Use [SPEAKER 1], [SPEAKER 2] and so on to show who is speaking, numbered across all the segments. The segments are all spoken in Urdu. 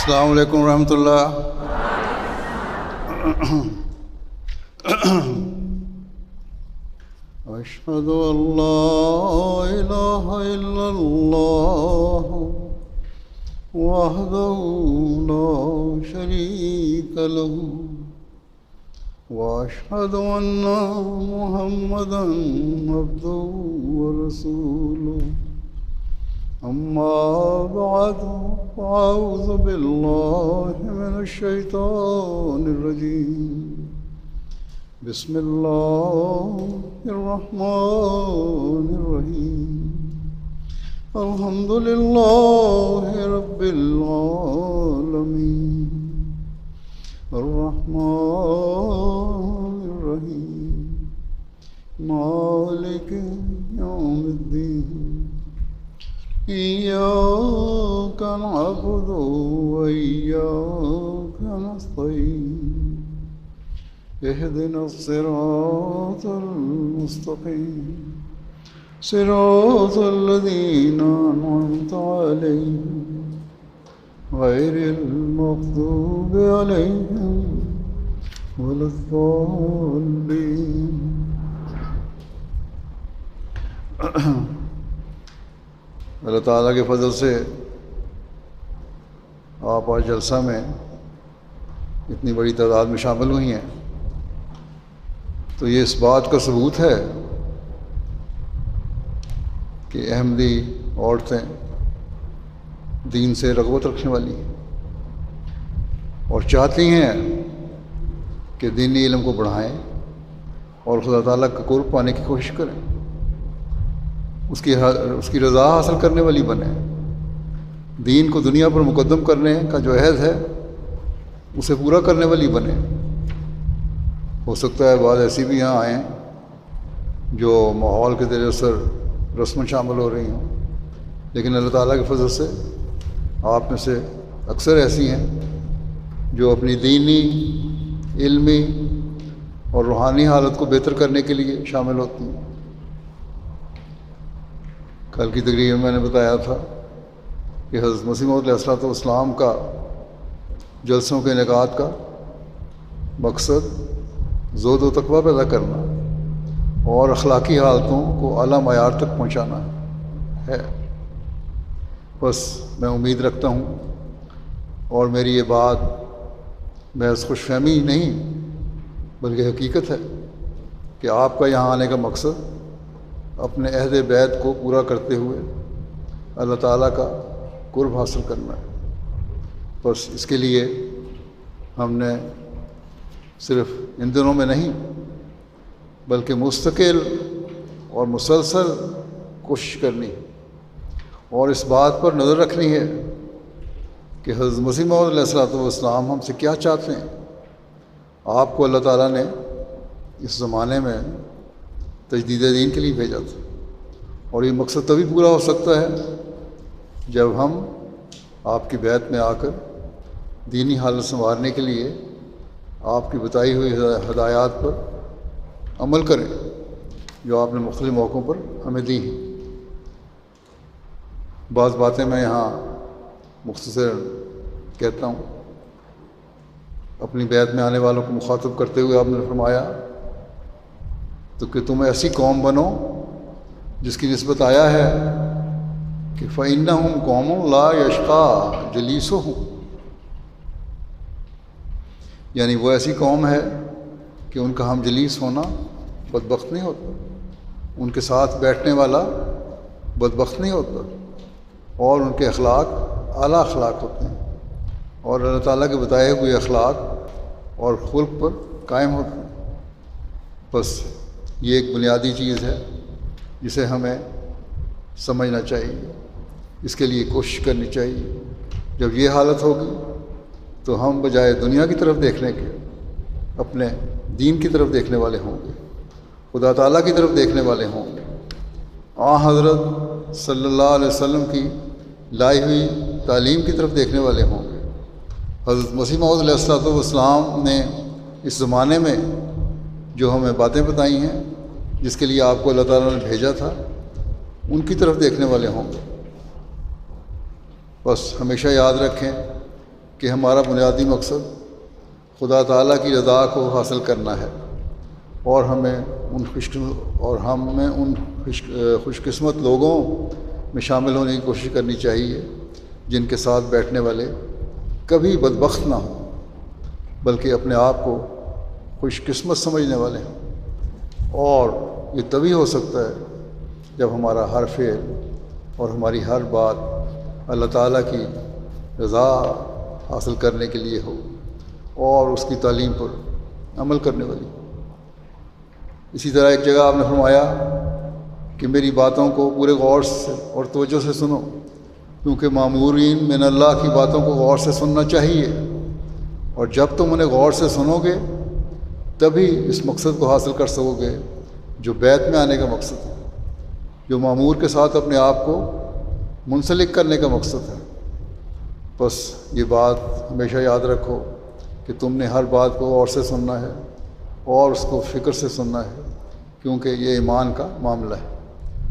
[SPEAKER 1] السلام علیکم ورحمۃ اللہ۔ اشہد ان لا الہ الا اللہ وحدہ لا شریک لہ واشہد ان محمدا عبدہ ورسولہ اما بعد فاعوذ باللہ من الشیطان الرجیم بسم اللہ الرحمن الرحیم الحمد للہ رب العالمین الرحمن الرحیم مالک یوم الدین إياك نعبد وإياك نستعين اهدنا الصراط المستقيم صراط الذين أنعمت عليهم غير المغضوب عليهم ولا الضالين۔ اللہ تعالیٰ کے فضل سے آپ آج جلسہ میں اتنی بڑی تعداد میں شامل ہوئی ہیں تو یہ اس بات کا ثبوت ہے کہ احمدی عورتیں دین سے رغبت رکھنے والی ہیں اور چاہتی ہیں کہ دینی علم کو بڑھائیں اور خدا تعالیٰ کا قرب پانے کی کوشش کریں، اس کی رضا حاصل کرنے والی بنے، دین کو دنیا پر مقدم کرنے کا جو عہد ہے اسے پورا کرنے والی بنے۔ ہو سکتا ہے بعض ایسی بھی یہاں آئیں جو ماحول کے زیر اثر رسماً شامل ہو رہی ہوں، لیکن اللہ تعالیٰ کے فضل سے آپ میں سے اکثر ایسی ہیں جو اپنی دینی، علمی اور روحانی حالت کو بہتر کرنے کے لیے شامل ہوتی ہیں۔ کل کی تقریر میں نے بتایا تھا کہ حضرت مسیح موعود علیہ السلام کا جلسوں کے انعقاد کا مقصد زہد و تقویٰ پیدا کرنا اور اخلاقی حالتوں کو اعلیٰ معیار تک پہنچانا ہے۔ بس میں امید رکھتا ہوں اور میری یہ بات محض خوش فہمی نہیں بلکہ حقیقت ہے کہ آپ کا یہاں آنے کا مقصد اپنے عہد بیعت کو پورا کرتے ہوئے اللہ تعالیٰ کا قرب حاصل کرنا ہے۔ بس اس کے لیے ہم نے صرف ان دنوں میں نہیں بلکہ مستقل اور مسلسل کوشش کرنی ہے اور اس بات پر نظر رکھنی ہے کہ حضرت مسیح موعود علیہ السلام ہم سے کیا چاہتے ہیں۔ آپ کو اللہ تعالیٰ نے اس زمانے میں تجدید دین کے لیے بھیجا تھا اور یہ مقصد تبھی پورا ہو سکتا ہے جب ہم آپ کی بیعت میں آ کر دینی حالت سنوارنے کے لیے آپ کی بتائی ہوئی ہدایات پر عمل کریں جو آپ نے مختلف موقعوں پر ہمیں دی ہیں۔ بعض باتیں میں یہاں مختصر کہتا ہوں۔ اپنی بیعت میں آنے والوں کو مخاطب کرتے ہوئے آپ نے فرمایا تو کہ تم ایسی قوم بنو جس کی نسبت آیا ہے کہ فَإِنَّهُمْ قَوْمٌ لَا يَشْقَىٰ جَلِيسُهُمْ، یعنی وہ ایسی قوم ہے کہ ان کا ہم جلیس ہونا بدبخت نہیں ہوتا، ان کے ساتھ بیٹھنے والا بدبخت نہیں ہوتا اور ان کے اخلاق اعلیٰ اخلاق ہوتے ہیں اور اللہ تعالیٰ کے بتائے ہوئے اخلاق اور خلق پر قائم ہوتے ہیں۔ بس یہ ایک بنیادی چیز ہے جسے ہمیں سمجھنا چاہیے، اس کے لیے کوشش کرنی چاہیے۔ جب یہ حالت ہوگی تو ہم بجائے دنیا کی طرف دیکھنے کے اپنے دین کی طرف دیکھنے والے ہوں گے، خدا تعالیٰ کی طرف دیکھنے والے ہوں گے، حضرت صلی اللہ علیہ وسلم کی لائی ہوئی تعلیم کی طرف دیکھنے والے ہوں گے۔ حضرت مسیح موعود علیہ السلام نے اس زمانے میں جو ہمیں باتیں بتائی ہیں جس کے لیے آپ کو اللہ تعالیٰ نے بھیجا تھا ان کی طرف دیکھنے والے ہوں گے۔ بس ہمیشہ یاد رکھیں کہ ہمارا بنیادی مقصد خدا تعالیٰ کی رضا کو حاصل کرنا ہے، اور ہمیں ان خوش قسمت لوگوں میں شامل ہونے کی کوشش کرنی چاہیے جن کے ساتھ بیٹھنے والے کبھی بدبخت نہ ہوں، بلکہ اپنے آپ کو خوش قسمت سمجھنے والے ہیں۔ اور یہ تبھی ہو سکتا ہے جب ہمارا ہر فعل اور ہماری ہر بات اللہ تعالیٰ کی رضا حاصل کرنے کے لیے ہو اور اس کی تعلیم پر عمل کرنے والی۔ اسی طرح ایک جگہ آپ نے فرمایا کہ میری باتوں کو پورے غور سے اور توجہ سے سنو، کیونکہ مامورین من اللہ کی باتوں کو غور سے سننا چاہیے، اور جب تم انہیں غور سے سنو گے تبھی اس مقصد کو حاصل کر سکو گے جو بیت میں آنے کا مقصد ہے، جو مامور کے ساتھ اپنے آپ کو منسلک کرنے کا مقصد ہے۔ بس یہ بات ہمیشہ یاد رکھو کہ تم نے ہر بات کو غور سے سننا ہے اور اس کو فکر سے سننا ہے، کیونکہ یہ ایمان کا معاملہ ہے،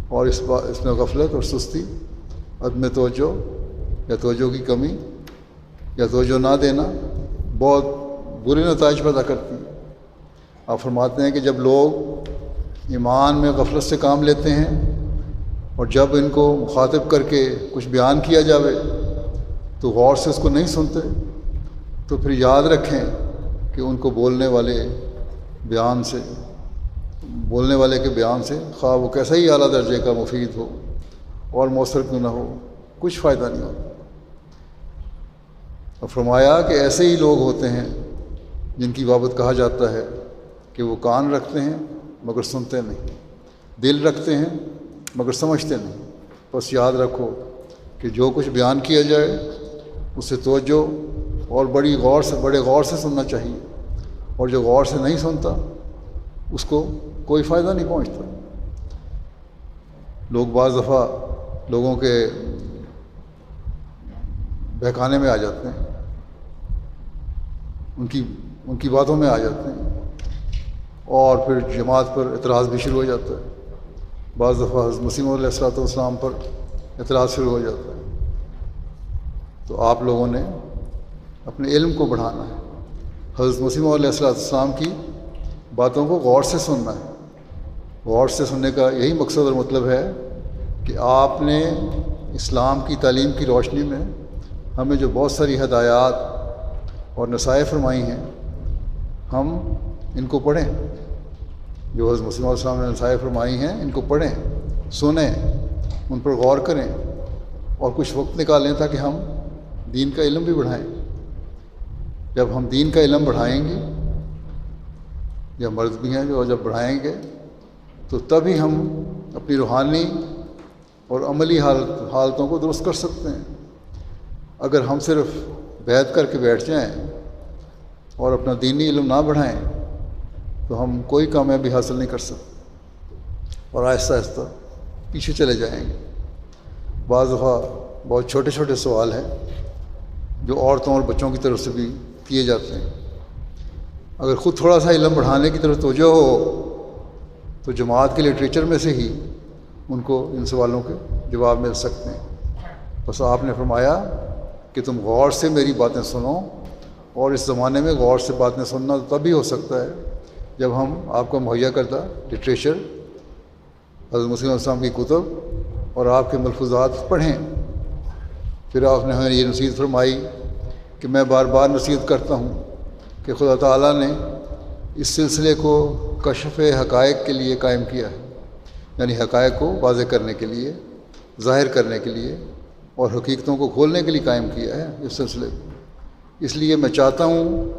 [SPEAKER 1] اور اس میں غفلت اور سستی، عدم توجہ یا توجہ کی کمی یا توجہ نہ دینا بہت برے نتائج پیدا کرتی ہے۔ آپ فرماتے ہیں کہ جب لوگ ایمان میں غفلت سے کام لیتے ہیں اور جب ان کو مخاطب کر کے کچھ بیان کیا جاوے تو غور سے اس کو نہیں سنتے، تو پھر یاد رکھیں کہ ان کو بولنے والے کے بیان سے خواہ وہ کیسا ہی اعلیٰ درجے کا مفید ہو اور مؤثر کیوں نہ ہو، کچھ فائدہ نہیں ہوتا۔ اور فرمایا کہ ایسے ہی لوگ ہوتے ہیں جن کی بابت کہا جاتا ہے کہ وہ کان رکھتے ہیں مگر سنتے نہیں، دل رکھتے ہیں مگر سمجھتے نہیں۔ بس یاد رکھو کہ جو کچھ بیان کیا جائے اسے توجہ اور بڑے غور سے سننا چاہیے، اور جو غور سے نہیں سنتا اس کو کوئی فائدہ نہیں پہنچتا۔ لوگ بعض دفعہ لوگوں کے بہکانے میں آ جاتے ہیں، ان کی باتوں میں آ جاتے ہیں، اور پھر جماعت پر اعتراض بھی شروع ہو جاتا ہے۔ بعض دفعہ حضرت مسیح موعود علیہ السلام پر اعتراض شروع ہو جاتا ہے۔ تو آپ لوگوں نے اپنے علم کو بڑھانا ہے، حضرت مسیح موعود علیہ السلام کی باتوں کو غور سے سننا ہے۔ غور سے سننے کا یہی مقصد اور مطلب ہے کہ آپ نے اسلام کی تعلیم کی روشنی میں ہمیں جو بہت ساری ہدایات اور نصائح فرمائی ہیں، ہم ان کو پڑھیں۔ جو حضرت مسیح موعود علیہ السلام نے نصائح فرمائی ہیں ان کو پڑھیں، سنیں، ان پر غور کریں، اور کچھ وقت نکالیں تاکہ ہم دین کا علم بھی بڑھائیں۔ جب ہم دین کا علم بڑھائیں گے، یا مرد بھی ہیں جو جب بڑھائیں گے، تو تبھی ہم اپنی روحانی اور عملی حالتوں کو درست کر سکتے ہیں۔ اگر ہم صرف بیعت کر کے بیٹھ جائیں اور اپنا دینی علم نہ بڑھائیں تو ہم کوئی کامیابی حاصل نہیں کر سکتے، اور آہستہ آہستہ پیچھے چلے جائیں گے۔ بعض دفعہ بہت چھوٹے چھوٹے سوال ہیں جو عورتوں اور بچوں کی طرف سے بھی کیے جاتے ہیں۔ اگر خود تھوڑا سا علم بڑھانے کی طرف توجہ ہو تو جماعت کے لٹریچر میں سے ہی ان کو ان سوالوں کے جواب مل سکتے ہیں۔ بس آپ نے فرمایا کہ تم غور سے میری باتیں سنو، اور اس زمانے میں غور سے باتیں سننا تبھی ہو سکتا ہے جب ہم آپ کا مہیا کردہ لٹریچر، حضرت مسیح علیہ السلام کی کتب اور آپ کے ملفوظات پڑھیں۔ پھر آپ نے ہمیں یہ نصیحت فرمائی کہ میں بار بار نصیحت کرتا ہوں کہ خدا تعالیٰ نے اس سلسلے کو کشف حقائق کے لیے قائم کیا ہے، یعنی حقائق کو واضح کرنے کے لیے، ظاہر کرنے کے لیے اور حقیقتوں کو کھولنے کے لیے قائم کیا ہے اس سلسلے کو۔ اس لیے میں چاہتا ہوں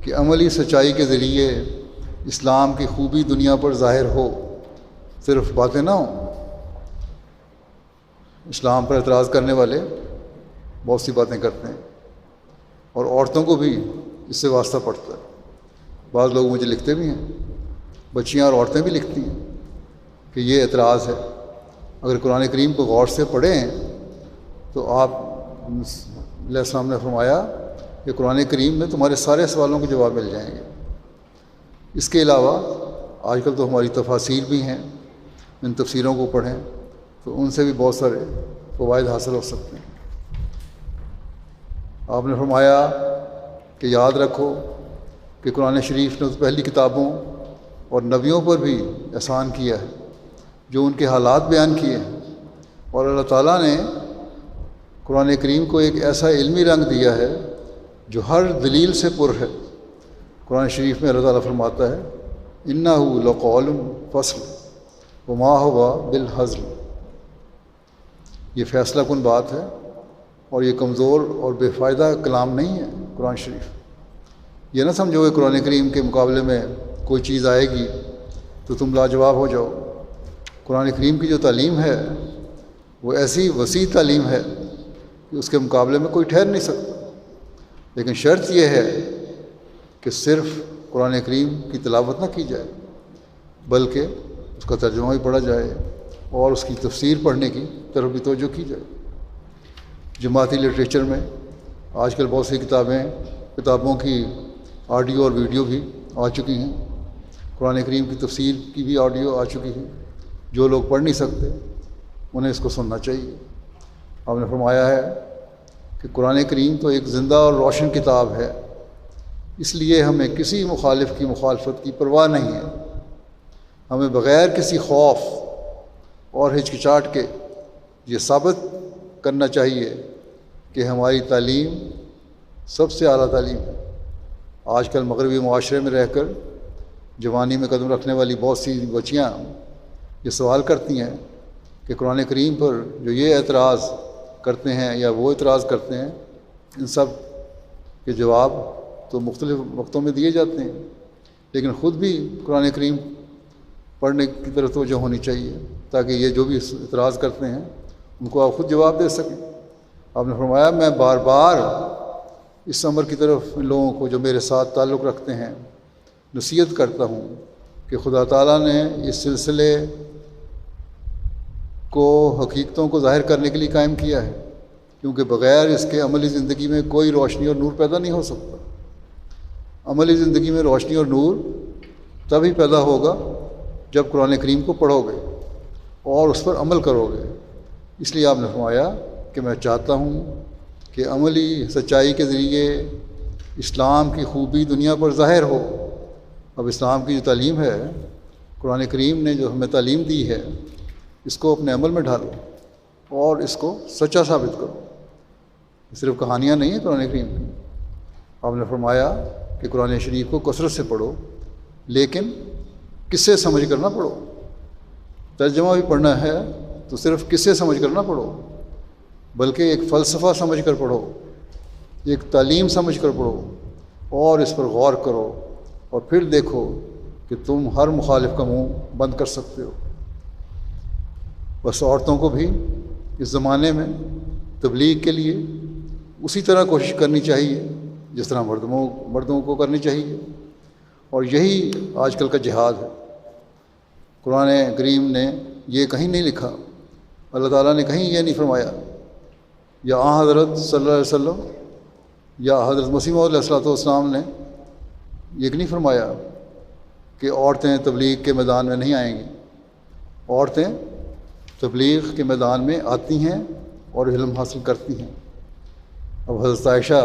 [SPEAKER 1] کہ عملی سچائی کے ذریعے اسلام کی خوبی دنیا پر ظاہر ہو، صرف باتیں نہ ہوں۔ اسلام پر اعتراض کرنے والے بہت سی باتیں کرتے ہیں، اور عورتوں کو بھی اس سے واسطہ پڑتا ہے۔ بعض لوگ مجھے لکھتے بھی ہیں، بچیاں اور عورتیں بھی لکھتی ہیں کہ یہ اعتراض ہے۔ اگر قرآن کریم کو غور سے پڑھیں تو آپ علیہ السلام نے فرمایا کہ قرآن کریم میں تمہارے سارے سوالوں کے جواب مل جائیں گے۔ اس کے علاوہ آج کل تو ہماری تفاسیر بھی ہیں، ان تفسیروں کو پڑھیں تو ان سے بھی بہت سارے فوائد حاصل ہو سکتے ہیں۔ آپ نے فرمایا کہ یاد رکھو کہ قرآن شریف نے پہلی کتابوں اور نبیوں پر بھی احسان کیا ہے، جو ان کے حالات بیان کیے ہیں، اور اللہ تعالیٰ نے قرآن کریم کو ایک ایسا علمی رنگ دیا ہے جو ہر دلیل سے پر ہے۔ قرآن شریف میں اللہ تعالیٰ فرماتا ہے اِنَّهُ لَقَوْلٌ فَصْلٌ وَمَا هُوَ بِالْهَزْلِ۔ یہ فیصلہ کن بات ہے اور یہ کمزور اور بے فائدہ کلام نہیں ہے قرآن شریف۔ یہ نہ سمجھو کہ قرآن کریم کے مقابلے میں کوئی چیز آئے گی تو تم لاجواب ہو جاؤ۔ قرآن کریم کی جو تعلیم ہے وہ ایسی وسیع تعلیم ہے کہ اس کے مقابلے میں کوئی ٹھہر نہیں سکتا، لیکن شرط یہ ہے کہ صرف قرآن کریم کی تلاوت نہ کی جائے بلکہ اس کا ترجمہ بھی پڑھا جائے اور اس کی تفسیر پڑھنے کی طرف بھی توجہ کی جائے۔ جماعتی لٹریچر میں آج کل بہت سی کتابوں کی آڈیو اور ویڈیو بھی آ چکی ہیں، قرآن کریم کی تفسیر کی بھی آڈیو آ چکی ہے۔ جو لوگ پڑھ نہیں سکتے انہیں اس کو سننا چاہیے۔ آپ نے فرمایا ہے کہ قرآن کریم تو ایک زندہ اور روشن کتاب ہے، اس لیے ہمیں کسی مخالف کی مخالفت کی پرواہ نہیں ہے۔ ہمیں بغیر کسی خوف اور ہچکچاہٹ کے یہ ثابت کرنا چاہیے کہ ہماری تعلیم سب سے اعلیٰ تعلیم ہے۔ آج کل مغربی معاشرے میں رہ کر جوانی میں قدم رکھنے والی بہت سی بچیاں یہ سوال کرتی ہیں کہ قرآن کریم پر جو یہ اعتراض کرتے ہیں یا وہ اعتراض کرتے ہیں، ان سب کے جواب تو مختلف وقتوں میں دیے جاتے ہیں، لیکن خود بھی قرآن کریم پڑھنے کی طرف توجہ ہونی چاہیے تاکہ یہ جو بھی اعتراض کرتے ہیں ان کو آپ خود جواب دے سکیں۔ آپ نے فرمایا میں بار بار اس امر کی طرف ان لوگوں کو جو میرے ساتھ تعلق رکھتے ہیں نصیحت کرتا ہوں کہ خدا تعالیٰ نے اس سلسلے کو حقیقتوں کو ظاہر کرنے کے لیے قائم کیا ہے، کیونکہ بغیر اس کے عملی زندگی میں کوئی روشنی اور نور پیدا نہیں ہو سکتا۔ عملی زندگی میں روشنی اور نور تبھی پیدا ہوگا جب قرآن کریم کو پڑھو گے اور اس پر عمل کرو گے۔ اس لیے آپ نے فرمایا کہ میں چاہتا ہوں کہ عملی سچائی کے ذریعے اسلام کی خوبی دنیا پر ظاہر ہو۔ اب اسلام کی جو تعلیم ہے، قرآن کریم نے جو ہمیں تعلیم دی ہے، اس کو اپنے عمل میں ڈھالو اور اس کو سچا ثابت کرو۔ صرف کہانیاں نہیں ہیں قرآن کریم کی۔ آپ نے فرمایا کہ قرآن شریف کو کثرت سے پڑھو، لیکن قصے سمجھ کر نہ پڑھو۔ ترجمہ بھی پڑھنا ہے تو صرف قصے سمجھ کر نہ پڑھو، بلکہ ایک فلسفہ سمجھ کر پڑھو، ایک تعلیم سمجھ کر پڑھو اور اس پر غور کرو، اور پھر دیکھو کہ تم ہر مخالف کا منہ بند کر سکتے ہو۔ بس عورتوں کو بھی اس زمانے میں تبلیغ کے لیے اسی طرح کوشش کرنی چاہیے جس طرح مردوں کو کرنی چاہیے، اور یہی آج کل کا جہاد ہے۔ قرآن کریم نے یہ کہیں نہیں لکھا، اللہ تعالیٰ نے کہیں یہ نہیں فرمایا، یا حضرت صلی اللہ علیہ وسلم یا حضرت مسیح موعود علیہ السلام نے یہ نہیں فرمایا کہ عورتیں تبلیغ کے میدان میں نہیں آئیں گی۔ عورتیں تبلیغ کے میدان میں آتی ہیں اور علم حاصل کرتی ہیں۔ اب حضرت عائشہ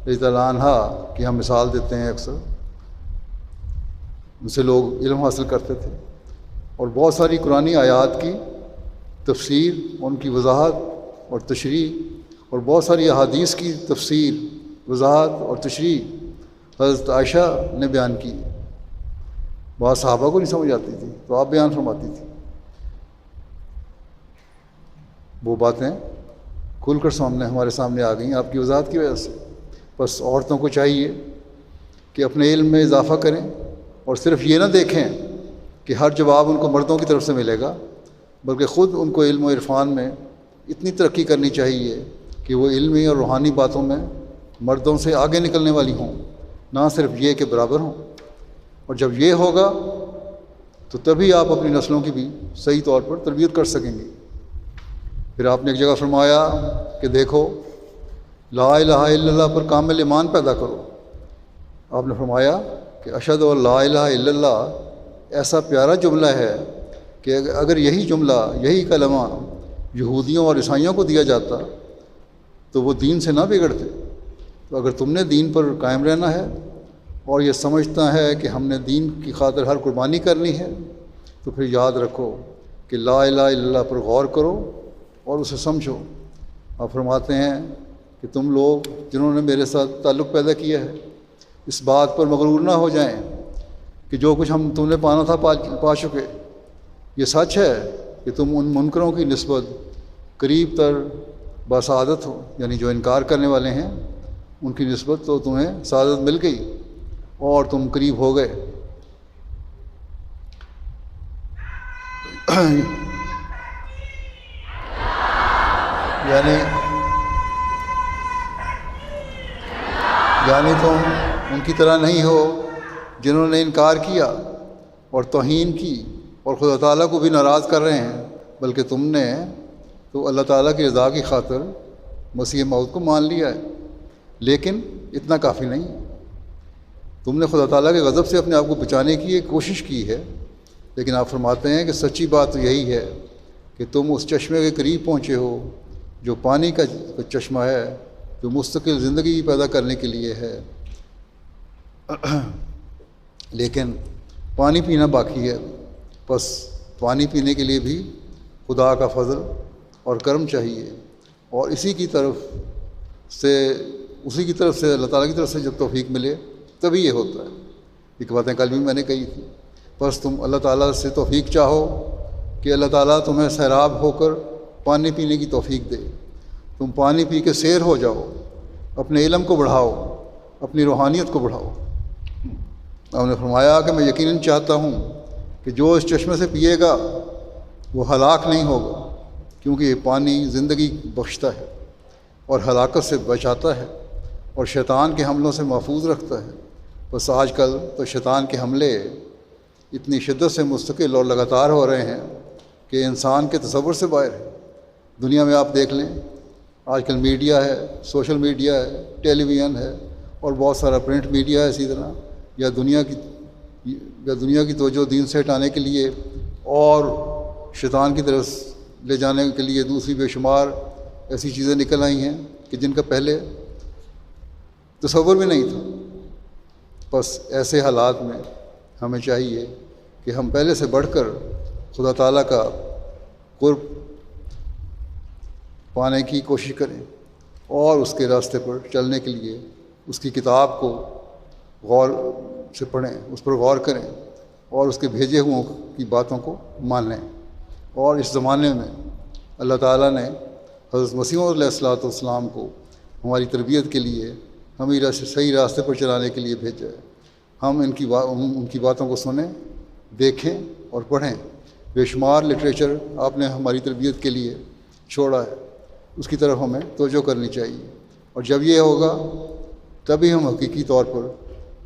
[SPEAKER 1] رضی اللہ عنہا کی ہم مثال دیتے ہیں، اکثر ان سے لوگ علم حاصل کرتے تھے، اور بہت ساری قرآنی آیات کی تفسیر، ان کی وضاحت اور تشریح، اور بہت ساری احادیث کی تفسیر، وضاحت اور تشریح حضرت عائشہ نے بیان کی۔ بعض صحابہ کو نہیں سمجھ آتی تھی تو آپ بیان فرماتی تھی۔ وہ باتیں کھل کر ہمارے سامنے آ گئیں آپ کی وضاحت کی وجہ سے۔ بس عورتوں کو چاہیے کہ اپنے علم میں اضافہ کریں، اور صرف یہ نہ دیکھیں کہ ہر جواب ان کو مردوں کی طرف سے ملے گا، بلکہ خود ان کو علم و عرفان میں اتنی ترقی کرنی چاہیے کہ وہ علمی اور روحانی باتوں میں مردوں سے آگے نکلنے والی ہوں، نہ صرف یہ کہ برابر ہوں۔ اور جب یہ ہوگا تو تبھی آپ اپنی نسلوں کی بھی صحیح طور پر تربیت کر سکیں گے۔ پھر آپ نے ایک جگہ فرمایا کہ دیکھو لا الہ الا اللہ پر کامل ایمان پیدا کرو۔ آپ نے فرمایا کہ اشہد ان لا الہ الا اللہ ایسا پیارا جملہ ہے کہ اگر یہی جملہ، یہی کلمہ یہودیوں اور عیسائیوں کو دیا جاتا تو وہ دین سے نہ بگڑتے، تو اگر تم نے دین پر قائم رہنا ہے اور یہ سمجھتا ہے کہ ہم نے دین کی خاطر ہر قربانی کرنی ہے، تو پھر یاد رکھو کہ لا الہ الا اللہ پر غور کرو اور اسے سمجھو۔ آپ فرماتے ہیں کہ تم لوگ جنہوں نے میرے ساتھ تعلق پیدا کیا ہے اس بات پر مغرور نہ ہو جائیں کہ جو کچھ تم نے پانا تھا پا چکے۔ یہ سچ ہے کہ تم ان منکروں کی نسبت قریب تر بسعادت ہو، یعنی جو انکار کرنے والے ہیں ان کی نسبت تو تمہیں سعادت مل گئی اور تم قریب ہو گئے۔ یعنی تم ان کی طرح نہیں ہو جنہوں نے انکار کیا اور توہین کی اور خدا تعالیٰ کو بھی ناراض کر رہے ہیں، بلکہ تم نے تو اللہ تعالیٰ کی رضا کی خاطر مسیح موعود کو مان لیا ہے۔ لیکن اتنا کافی نہیں، تم نے خدا تعالیٰ کے غضب سے اپنے آپ کو بچانے کی ایک کوشش کی ہے، لیکن آپ فرماتے ہیں کہ سچی بات تو یہی ہے کہ تم اس چشمے کے قریب پہنچے ہو جو پانی کا چشمہ ہے، جو مستقل زندگی پیدا کرنے کے لیے ہے، لیکن پانی پینا باقی ہے۔ بس پانی پینے کے لیے بھی خدا کا فضل اور کرم چاہیے، اور اسی کی طرف سے اللہ تعالیٰ کی طرف سے جب توفیق ملے تبھی یہ ہوتا ہے۔ ایک باتیں کل بھی میں نے کہی تھی، بس تم اللہ تعالیٰ سے توفیق چاہو کہ اللہ تعالیٰ تمہیں سیراب ہو کر پانی پینے کی توفیق دے، تم پانی پی کے سیر ہو جاؤ، اپنے علم کو بڑھاؤ، اپنی روحانیت کو بڑھاؤ۔ آپ نے فرمایا کہ میں یقیناً چاہتا ہوں کہ جو اس چشمے سے پیے گا وہ ہلاک نہیں ہوگا، کیونکہ یہ پانی زندگی بخشتا ہے اور ہلاکت سے بچاتا ہے اور شیطان کے حملوں سے محفوظ رکھتا ہے۔ بس آج کل تو شیطان کے حملے اتنی شدت سے مستقل اور لگاتار ہو رہے ہیں کہ انسان کے تصور سے باہر ہے۔ دنیا میں آپ دیکھ لیں، آج کل میڈیا ہے، سوشل میڈیا ہے، ٹیلی ویژن ہے اور بہت سارا پرنٹ میڈیا ہے اسی طرح، یا دنیا کی توجہ دین سے ہٹانے کے لیے اور شیطان کی طرف لے جانے کے لیے دوسری بے شمار ایسی چیزیں نکل آئی ہیں کہ جن کا پہلے تصور بھی نہیں تھا۔ بس ایسے حالات میں ہمیں چاہیے کہ ہم پہلے سے بڑھ کر خدا تعالیٰ کا قرب پانے کی کوشش کریں اور اس کے راستے پر چلنے کے لیے اس کی کتاب کو غور سے پڑھیں، اس پر غور کریں اور اس کے بھیجے ہوئوں کی باتوں کو مان لیں۔ اور اس زمانے میں اللہ تعالیٰ نے حضرت مسیح علیہ الصلوۃ والسلام کو ہماری تربیت کے لیے ہمیں صحیح راستے پر چلانے کے لیے بھیجا ہے۔ ہم ان کی باتوں کو سنیں، دیکھیں اور پڑھیں۔ بے شمار لٹریچر آپ نے ہماری تربیت کے لیے چھوڑا ہے، اس کی طرف ہمیں توجہ کرنی چاہیے، اور جب یہ ہوگا تبھی ہم حقیقی طور پر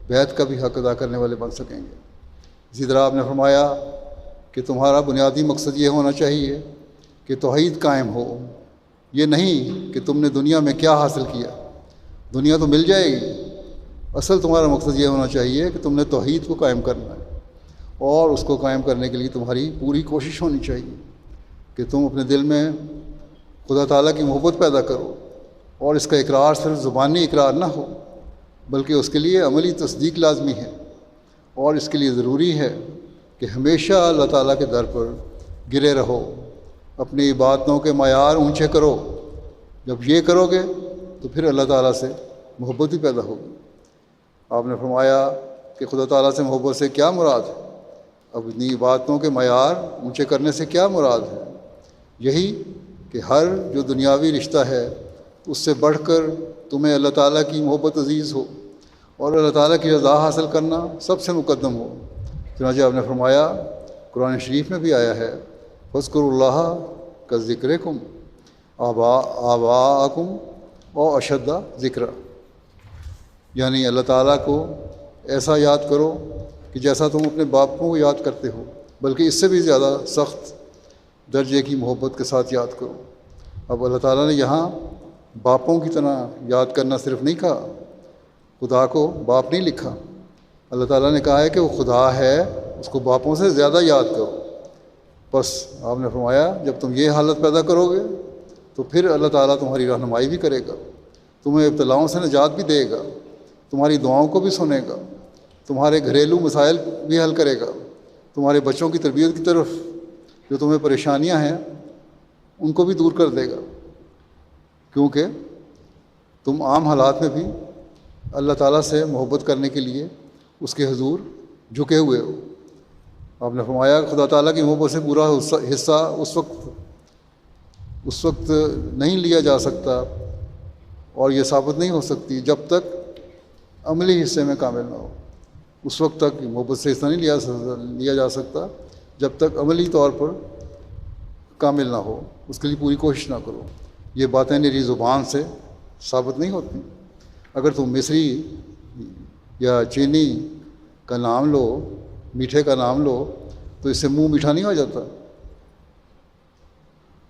[SPEAKER 1] بیعت کا بھی حق ادا کرنے والے بن سکیں گے۔ اسی طرح آپ نے فرمایا کہ تمہارا بنیادی مقصد یہ ہونا چاہیے کہ توحید قائم ہو، یہ نہیں کہ تم نے دنیا میں کیا حاصل کیا، دنیا تو مل جائے گی، اصل تمہارا مقصد یہ ہونا چاہیے کہ تم نے توحید کو قائم کرنا ہے، اور اس کو قائم کرنے کے لیے تمہاری پوری کوشش ہونی چاہیے کہ تم اپنے دل میں خدا تعالیٰ کی محبت پیدا کرو، اور اس کا اقرار صرف زبانی اقرار نہ ہو بلکہ اس کے لیے عملی تصدیق لازمی ہے، اور اس کے لیے ضروری ہے کہ ہمیشہ اللہ تعالیٰ کے در پر گرے رہو، اپنی عبادتوں کے معیار اونچے کرو۔ جب یہ کرو گے تو پھر اللہ تعالیٰ سے محبت بھی پیدا ہوگی۔ آپ نے فرمایا کہ خدا تعالیٰ سے محبت سے کیا مراد ہے؟ اب اپنی عبادتوں کے معیار اونچے کرنے سے کیا مراد ہے؟ یہی کہ ہر جو دنیاوی رشتہ ہے اس سے بڑھ کر تمہیں اللہ تعالیٰ کی محبت عزیز ہو، اور اللہ تعالیٰ کی رضا حاصل کرنا سب سے مقدم ہو۔ چنانچہ آپ نے فرمایا، قرآن شریف میں بھی آیا ہے، فاذکروا اللہ کذکرکم آباءکم او اشد ذکرا، یعنی اللہ تعالیٰ کو ایسا یاد کرو کہ جیسا تم اپنے باپوں کو یاد کرتے ہو، بلکہ اس سے بھی زیادہ سخت درجے کی محبت کے ساتھ یاد کرو۔ اب اللہ تعالیٰ نے یہاں باپوں کی طرح یاد کرنا صرف نہیں کہا، خدا کو باپ نہیں لکھا، اللہ تعالیٰ نے کہا ہے کہ وہ خدا ہے، اس کو باپوں سے زیادہ یاد کرو۔ بس آپ نے فرمایا جب تم یہ حالت پیدا کرو گے تو پھر اللہ تعالیٰ تمہاری رہنمائی بھی کرے گا، تمہیں ابتلاؤں سے نجات بھی دے گا، تمہاری دعاؤں کو بھی سنے گا، تمہارے گھریلو مسائل بھی حل کرے گا، تمہارے بچوں کی تربیت کی طرف جو تمہیں پریشانیاں ہیں ان کو بھی دور کر دے گا، کیونکہ تم عام حالات میں بھی اللہ تعالیٰ سے محبت کرنے کے لیے اس کے حضور جھکے ہوئے ہو۔ آپ نے فرمایا کہ خدا تعالیٰ کی محبت سے پورا حصہ اس وقت نہیں لیا جا سکتا، اور یہ ثابت نہیں ہو سکتی جب تک عملی حصے میں کامل نہ ہو۔ اس وقت تک محبت سے حصہ نہیں لیا جا سکتا جب تک عملی طور پر کامل نہ ہو، اس کے لیے پوری کوشش نہ کرو۔ یہ باتیں میری زبان سے ثابت نہیں ہوتی۔ اگر تم مصری یا چینی کا نام لو، میٹھے کا نام لو، تو اس سے منہ میٹھا نہیں ہو جاتا۔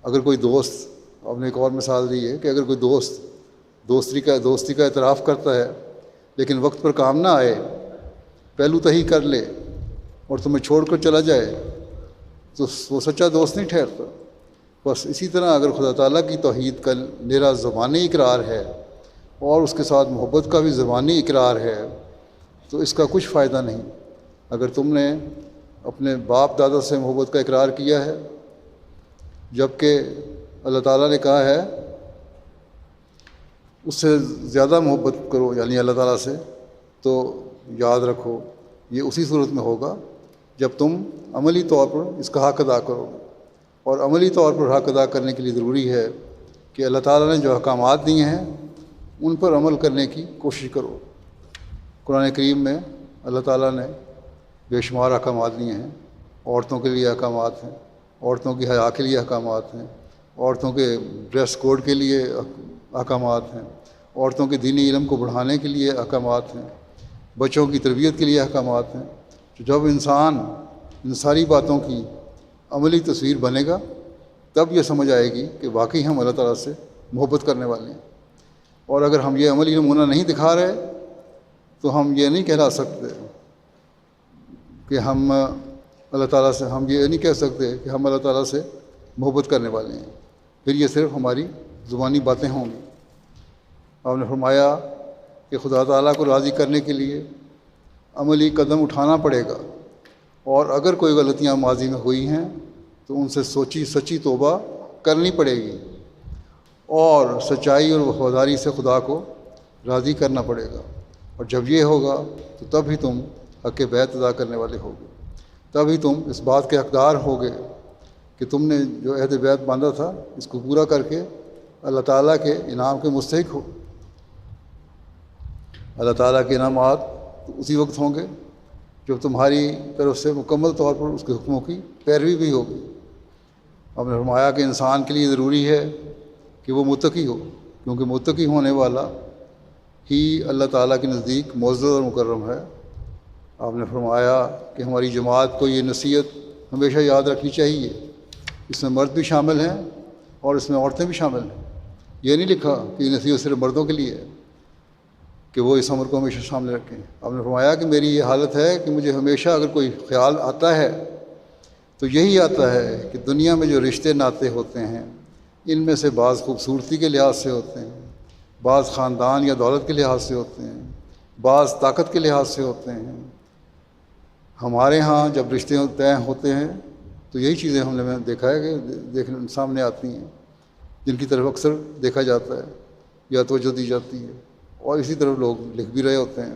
[SPEAKER 1] اگر کوئی دوست، آپ نے ایک اور مثال دی ہے کہ اگر کوئی دوستی کا اعتراف کرتا ہے لیکن وقت پر کام نہ آئے، پہلو تہی کر لے اور تمہیں چھوڑ کر چلا جائے، تو وہ سچا دوست نہیں ٹھہرتا۔ بس اسی طرح اگر خدا تعالیٰ کی توحید کا میرا زبانی اقرار ہے اور اس کے ساتھ محبت کا بھی زبانی اقرار ہے، تو اس کا کچھ فائدہ نہیں۔ اگر تم نے اپنے باپ دادا سے محبت کا اقرار کیا ہے جب کہ اللہ تعالیٰ نے کہا ہے اس سے زیادہ محبت کرو، یعنی اللہ تعالیٰ سے، تو یاد رکھو یہ اسی صورت میں ہوگا جب تم عملی طور پر اس کا حق ادا کرو گے۔ اور عملی طور پر حق ادا کرنے کے لیے ضروری ہے کہ اللہ تعالیٰ نے جو احکامات دیے ہیں ان پر عمل کرنے کی کوشش کرو۔ قرآن کریم میں اللہ تعالیٰ نے بے شمار احکامات دیے ہیں۔ عورتوں کے لیے احکامات ہیں، عورتوں کی حیا کے لیے احکامات ہیں، عورتوں کے ڈریس کوڈ کے لیے احکامات ہیں، عورتوں کے دینی علم کو بڑھانے کے لیے احکامات ہیں، بچوں کی تربیت کے لیے احکامات ہیں۔ تو جب انسان ان ساری باتوں کی عملی تصویر بنے گا تب یہ سمجھ آئے گی کہ واقعی ہم اللہ تعالیٰ سے محبت کرنے والے ہیں۔ اور اگر ہم یہ عملی نمونہ نہیں دکھا رہے تو ہم یہ نہیں کہلا سکتے کہ ہم اللہ تعالیٰ سے، ہم یہ نہیں کہہ سکتے کہ ہم اللہ تعالیٰ سے محبت کرنے والے ہیں، پھر یہ صرف ہماری زبانی باتیں ہوں گی۔ آپ نے فرمایا کہ خدا تعالیٰ کو راضی کرنے کے لیے عملی قدم اٹھانا پڑے گا، اور اگر کوئی غلطیاں ماضی میں ہوئی ہیں تو ان سے سچی توبہ کرنی پڑے گی، اور سچائی اور وفاداری سے خدا کو راضی کرنا پڑے گا۔ اور جب یہ ہوگا تو تب ہی تم حق بیعت ادا کرنے والے ہوگے، تب ہی تم اس بات کے حقدار ہوگے کہ تم نے جو عہد بیعت باندھا تھا اس کو پورا کر کے اللہ تعالیٰ کے انعام کے مستحق ہو۔ اللہ تعالیٰ کے انعامات اسی وقت ہوں گے جب تمہاری طرف سے مکمل طور پر اس کے حکموں کی پیروی بھی ہوگی۔ ہم نے فرمایا کہ انسان کے لیے ضروری ہے کہ وہ متقی ہو، کیونکہ متقی ہونے والا ہی اللہ تعالیٰ کے نزدیک معزز اور مکرم ہے۔ آپ نے فرمایا کہ ہماری جماعت کو یہ نصیحت ہمیشہ یاد رکھنی چاہیے، اس میں مرد بھی شامل ہیں اور اس میں عورتیں بھی شامل ہیں۔ یہ نہیں لکھا کہ یہ نصیحت صرف مردوں کے لیے ہے کہ وہ اس عمر کو ہمیشہ سامنے رکھیں۔ آپ نے فرمایا کہ میری یہ حالت ہے کہ مجھے ہمیشہ اگر کوئی خیال آتا ہے تو یہی آتا ہے کہ دنیا میں جو رشتے ناطے ہوتے ہیں ان میں سے بعض خوبصورتی کے لحاظ سے ہوتے ہیں، بعض خاندان یا دولت کے لحاظ سے ہوتے ہیں، بعض طاقت کے لحاظ سے ہوتے ہیں۔ ہمارے ہاں جب رشتے طے ہوتے ہیں تو یہی چیزیں ہم نے دیکھا ہے کہ سامنے آتی ہیں، جن کی طرف اکثر دیکھا جاتا ہے یا توجہ دی جاتی ہے، اور اسی طرف لوگ لکھ بھی رہے ہوتے ہیں۔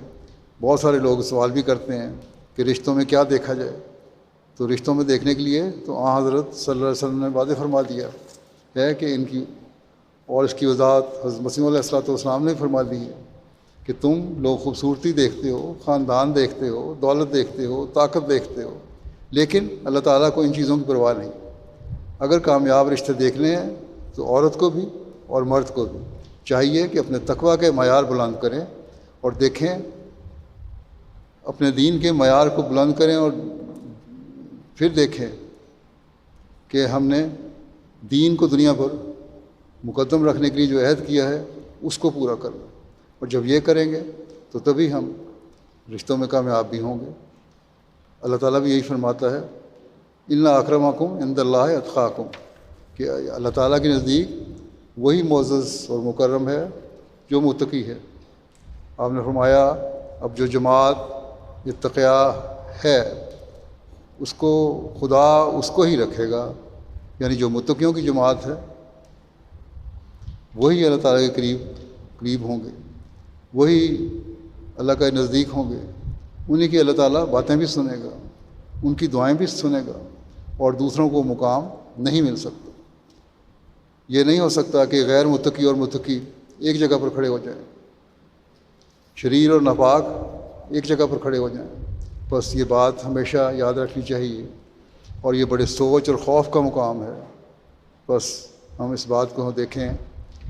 [SPEAKER 1] بہت سارے لوگ سوال بھی کرتے ہیں کہ رشتوں میں کیا دیکھا جائے، تو رشتوں میں دیکھنے کے لیے تو حضرت صلی اللہ علیہ وسلم نے واضح فرما دیا ہے کہ ان کی، اور اس کی وضاحت حضرت مسیح علیہ السلام نے فرما دی ہے کہ تم لوگ خوبصورتی دیکھتے ہو، خاندان دیکھتے ہو، دولت دیکھتے ہو، طاقت دیکھتے ہو، لیکن اللہ تعالیٰ کو ان چیزوں کی پرواہ نہیں۔ اگر کامیاب رشتے دیکھنے ہیں تو عورت کو بھی اور مرد کو بھی چاہیے کہ اپنے تقویٰ کے معیار بلند کریں اور دیکھیں، اپنے دین کے معیار کو بلند کریں، اور پھر دیکھیں کہ ہم نے دین کو دنیا پر مقدم رکھنے کے لیے جو عہد کیا ہے اس کو پورا کرنا، اور جب یہ کریں گے تو تبھی ہم رشتوں میں کامیاب بھی ہوں گے۔ اللہ تعالیٰ بھی یہی فرماتا ہے، ان اکرمکم عند اللہ اتقاکم، کہ اللہ تعالیٰ کے نزدیک وہی معزز اور مکرم ہے جو متقی ہے۔ آپ نے فرمایا اب جو جماعت اتقیا ہے اس کو خدا اس کو ہی رکھے گا، یعنی جو متقیوں کی جماعت ہے وہی اللہ تعالیٰ کے قریب ہوں گے، وہی اللہ کے نزدیک ہوں گے، انہی کی اللہ تعالیٰ باتیں بھی سنے گا، ان کی دعائیں بھی سنے گا، اور دوسروں کو مقام نہیں مل سکتا۔ یہ نہیں ہو سکتا کہ غیر متقی اور متقی ایک جگہ پر کھڑے ہو جائیں، شریر اور ناپاک ایک جگہ پر کھڑے ہو جائیں۔ بس یہ بات ہمیشہ یاد رکھنی چاہیے، اور یہ بڑے سوچ اور خوف کا مقام ہے۔ بس ہم اس بات کو دیکھیں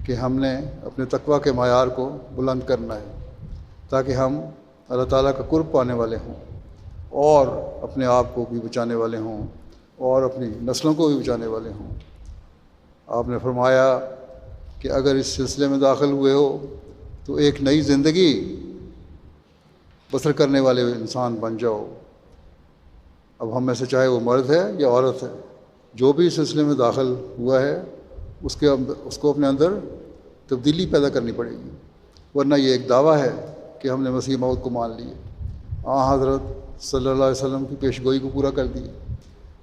[SPEAKER 1] کہ ہم نے اپنے تقویٰ کے معیار کو بلند کرنا ہے، تاکہ ہم اللہ تعالیٰ کا قرب پانے والے ہوں، اور اپنے آپ کو بھی بچانے والے ہوں، اور اپنی نسلوں کو بھی بچانے والے ہوں۔ آپ نے فرمایا کہ اگر اس سلسلے میں داخل ہوئے ہو تو ایک نئی زندگی بسر کرنے والے انسان بن جاؤ۔ اب ہم میں سے چاہے وہ مرد ہے یا عورت ہے، جو بھی اس سلسلے میں داخل ہوا ہے اس کو اپنے اندر تبدیلی پیدا کرنی پڑے گی، ورنہ یہ ایک دعویٰ ہے کہ ہم نے مسیح موعود کو مان لیے، حضرت صلی اللہ علیہ وسلم کی پیشگوئی کو پورا کر دیا۔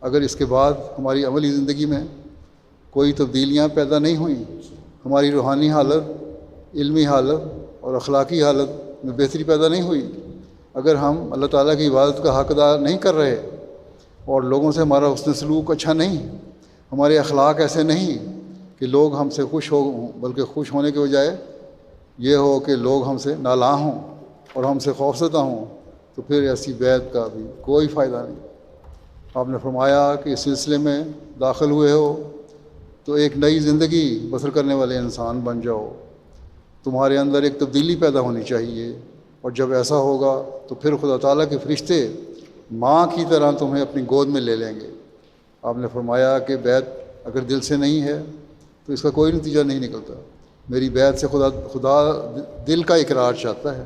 [SPEAKER 1] اگر اس کے بعد ہماری عملی زندگی میں کوئی تبدیلیاں پیدا نہیں ہوئیں، ہماری روحانی حالت، علمی حالت اور اخلاقی حالت میں بہتری پیدا نہیں ہوئی، اگر ہم اللہ تعالیٰ کی عبادت کا حق ادا نہیں کر رہے، اور لوگوں سے ہمارا حسن سلوک اچھا نہیں، ہمارے اخلاق ایسے نہیں کہ لوگ ہم سے خوش ہوں، بلکہ خوش ہونے کے بجائے یہ ہو کہ لوگ ہم سے نالاں ہوں اور ہم سے خوفزدہ ہوں، تو پھر ایسی بیعت کا بھی کوئی فائدہ نہیں۔ آپ نے فرمایا کہ اس سلسلے میں داخل ہوئے ہو تو ایک نئی زندگی بسر کرنے والے انسان بن جاؤ، تمہارے اندر ایک تبدیلی پیدا ہونی چاہیے، اور جب ایسا ہوگا تو پھر خدا تعالیٰ کے فرشتے ماں کی طرح تمہیں اپنی گود میں لے لیں گے۔ آپ نے فرمایا کہ بیعت اگر دل سے نہیں ہے تو اس کا کوئی نتیجہ نہیں نکلتا۔ میری بیعت سے خدا دل کا اقرار چاہتا ہے،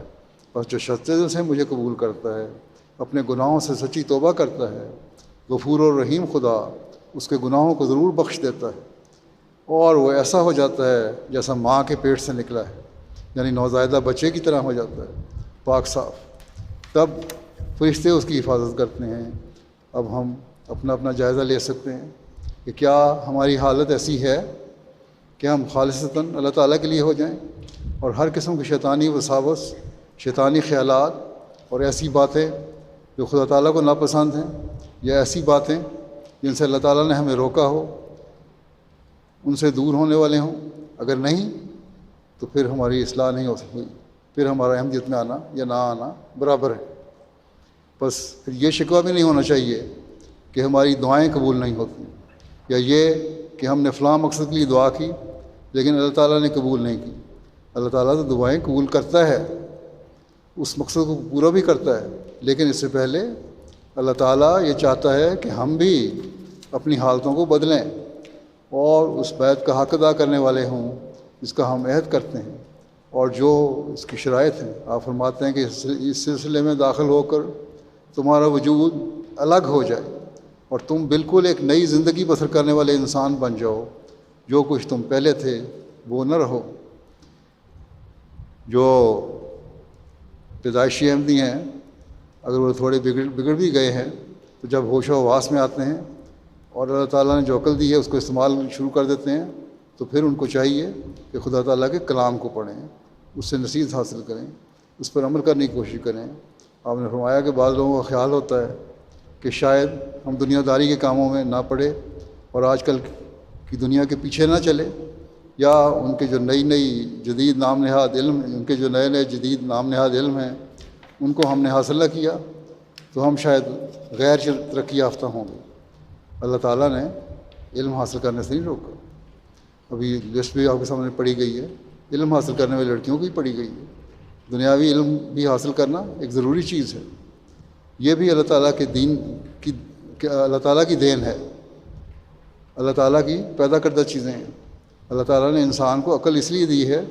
[SPEAKER 1] بس جو سچے دل سے مجھے قبول کرتا ہے، اپنے گناہوں سے سچی توبہ کرتا ہے، غفور و رحیم خدا اس کے گناہوں کو ضرور بخش دیتا ہے، اور وہ ایسا ہو جاتا ہے جیسا ماں کے پیٹ سے نکلا ہے، یعنی نوزائیدہ بچے کی طرح ہو جاتا ہے، پاک صاف۔ تب فرشتے اس کی حفاظت کرتے ہیں۔ اب ہم اپنا اپنا جائزہ لے سکتے ہیں کہ کیا ہماری حالت ایسی ہے کہ ہم خالصتاً اللہ تعالیٰ کے لیے ہو جائیں، اور ہر قسم کی شیطانی وساوس، شیطانی خیالات اور ایسی باتیں جو خدا تعالیٰ کو ناپسند ہیں، یا ایسی باتیں جن سے اللہ تعالیٰ نے ہمیں روکا ہو، ان سے دور ہونے والے ہوں۔ اگر نہیں تو پھر ہماری اصلاح نہیں ہو سکتی، پھر ہمارا احمدیت میں آنا یا نہ آنا برابر ہے۔ بس پھر یہ شکوہ بھی نہیں ہونا چاہیے کہ ہماری دعائیں قبول نہیں ہوتی، یا یہ کہ ہم نے فلاں مقصد کے لیے دعا کی لیکن اللہ تعالیٰ نے قبول نہیں کی۔ اللہ تعالیٰ تو دعائیں قبول کرتا ہے، اس مقصد کو پورا بھی کرتا ہے، لیکن اس سے پہلے اللہ تعالیٰ یہ چاہتا ہے کہ ہم بھی اپنی حالتوں کو بدلیں اور اس بیعت کا حق ادا کرنے والے ہوں جس کا ہم عہد کرتے ہیں، اور جو اس کی شرائط ہیں۔ آپ فرماتے ہیں کہ اس سلسلے میں داخل ہو کر تمہارا وجود الگ ہو جائے اور تم بالکل ایک نئی زندگی بسر کرنے والے انسان بن جاؤ، جو کچھ تم پہلے تھے وہ نہ رہو۔ جو پیدائشی احمدی ہیں اگر وہ تھوڑے بگڑ بھی گئے ہیں تو جب ہوش و حواس میں آتے ہیں اور اللہ تعالیٰ نے جو عقل دی ہے اس کو استعمال شروع کر دیتے ہیں، تو پھر ان کو چاہیے کہ خدا تعالیٰ کے کلام کو پڑھیں، اس سے نصیحت حاصل کریں، اس پر عمل کرنے کی کوشش کریں۔ آپ نے فرمایا کہ بعض لوگوں کا خیال ہوتا ہے کہ شاید ہم دنیا داری کے کاموں میں نہ پڑے اور آج کل کی دنیا کے پیچھے نہ چلے، یا ان کے جو نئی جدید نام نہاد علم، ان کے جو نئے جدید نام نہاد علم ہیں ان کو ہم نے حاصل نہ کیا تو ہم شاید غیر ترقی یافتہ ہوں گے۔ اللہ تعالیٰ نے علم حاصل کرنے سے نہیں روکا۔ ابھی لسٹ بھی آپ کے سامنے پڑھی گئی ہے، علم حاصل کرنے والی لڑکیوں کی پڑھی گئی ہے۔ دنیاوی علم بھی حاصل کرنا ایک ضروری چیز ہے، یہ بھی اللہ تعالیٰ کے دین کی، اللہ تعالیٰ کی دین ہے، اللہ تعالیٰ کی پیدا کردہ چیزیں ہیں۔ اللہ تعالیٰ نے انسان کو عقل اس لیے دی ہے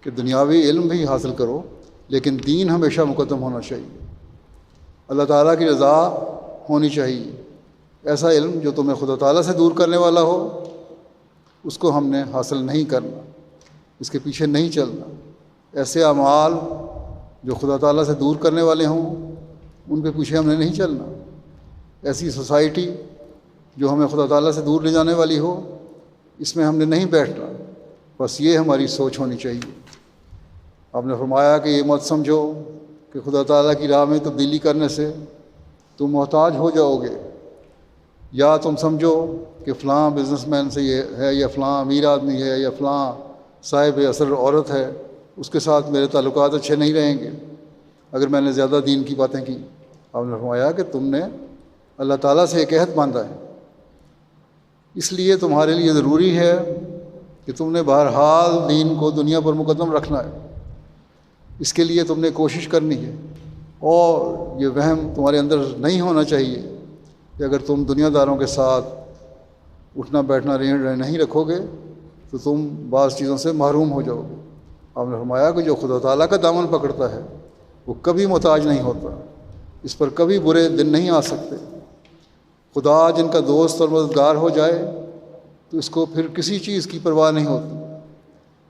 [SPEAKER 1] کہ دنیاوی علم بھی حاصل کرو، لیکن دین ہمیشہ مقدم ہونا چاہیے، اللہ تعالیٰ کی رضا ہونی چاہیے۔ ایسا علم جو تمہیں خدا تعالیٰ سے دور کرنے والا ہو اس کو ہم نے حاصل نہیں کرنا، اس کے پیچھے نہیں چلنا۔ ایسے اعمال جو خدا تعالیٰ سے دور کرنے والے ہوں ان کے پیچھے ہم نے نہیں چلنا. ایسی سوسائٹی جو ہمیں خدا تعالیٰ سے دور لے جانے والی ہو اس میں ہم نے نہیں بیٹھنا. بس یہ ہماری سوچ ہونی چاہیے. آپ نے فرمایا کہ یہ مت سمجھو کہ خدا تعالیٰ کی راہ میں تبدیلی کرنے سے تم محتاج ہو جاؤ گے، یا تم سمجھو کہ فلاں بزنس مین سے یہ ہے، یا فلاں امیر آدمی ہے، یا فلاں صاحب اثر عورت ہے، اس کے ساتھ میرے تعلقات اچھے نہیں رہیں گے اگر میں نے زیادہ دین کی باتیں کی. آپ نے فرمایا کہ تم نے اللہ تعالیٰ سے ایک عہد باندھا ہے، اس لیے تمہارے لیے ضروری ہے کہ تم نے بہرحال دین کو دنیا پر مقدم رکھنا ہے. اس کے لیے تم نے کوشش کرنی ہے، اور یہ وہم تمہارے اندر نہیں ہونا چاہیے کہ اگر تم دنیا داروں کے ساتھ اٹھنا بیٹھنا نہیں رکھو گے تو تم بعض چیزوں سے محروم ہو جاؤ گے. آپ نے فرمایا کہ جو خدا تعالیٰ کا دامن پکڑتا ہے وہ کبھی محتاج نہیں ہوتا، اس پر کبھی برے دن نہیں آ سکتے. خدا جن کا دوست اور مددگار ہو جائے تو اس کو پھر کسی چیز کی پرواہ نہیں ہوتی،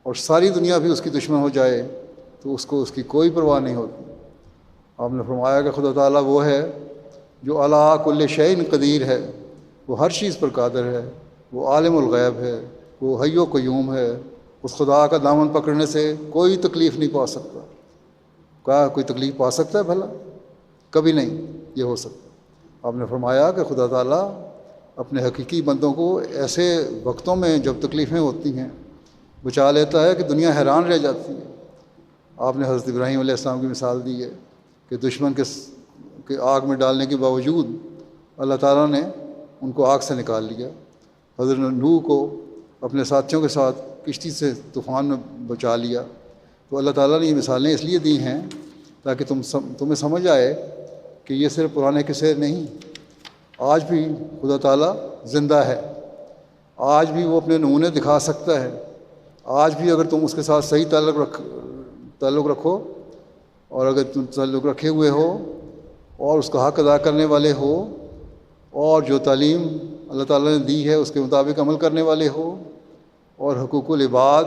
[SPEAKER 1] اور ساری دنیا بھی اس کی دشمن ہو جائے تو اس کو اس کی کوئی پرواہ نہیں ہوتی. آپ نے فرمایا کہ خدا تعالیٰ وہ ہے جو علی کل شیء قدیر ہے، وہ ہر چیز پر قادر ہے، وہ عالم الغیب ہے، وہ حی و قیوم ہے. اس خدا کا دامن پکڑنے سے کوئی تکلیف نہیں پا سکتا. کہا کوئی تکلیف پا سکتا ہے بھلا؟ کبھی نہیں یہ ہو سکتا. آپ نے فرمایا کہ خدا تعالیٰ اپنے حقیقی بندوں کو ایسے وقتوں میں جب تکلیفیں ہوتی ہیں بچا لیتا ہے کہ دنیا حیران رہ جاتی ہے. آپ نے حضرت ابراہیم علیہ السلام کی مثال دی ہے کہ دشمن کے آگ میں ڈالنے کے باوجود اللہ تعالیٰ نے ان کو آگ سے نکال لیا. حضرت نوح کو اپنے ساتھیوں کے ساتھ کشتی سے طوفان میں بچا لیا. تو اللہ تعالیٰ نے یہ مثالیں اس لیے دی ہیں تاکہ تمہیں سمجھ آئے کہ یہ صرف پرانے قصے نہیں، آج بھی خدا تعالیٰ زندہ ہے، آج بھی وہ اپنے نمونے دکھا سکتا ہے. آج بھی اگر تم اس کے ساتھ صحیح تعلق رکھو، اور اگر تم تعلق رکھے ہوئے ہو اور اس کا حق ادا کرنے والے ہو، اور جو تعلیم اللہ تعالیٰ نے دی ہے اس کے مطابق عمل کرنے والے ہو، اور حقوق العباد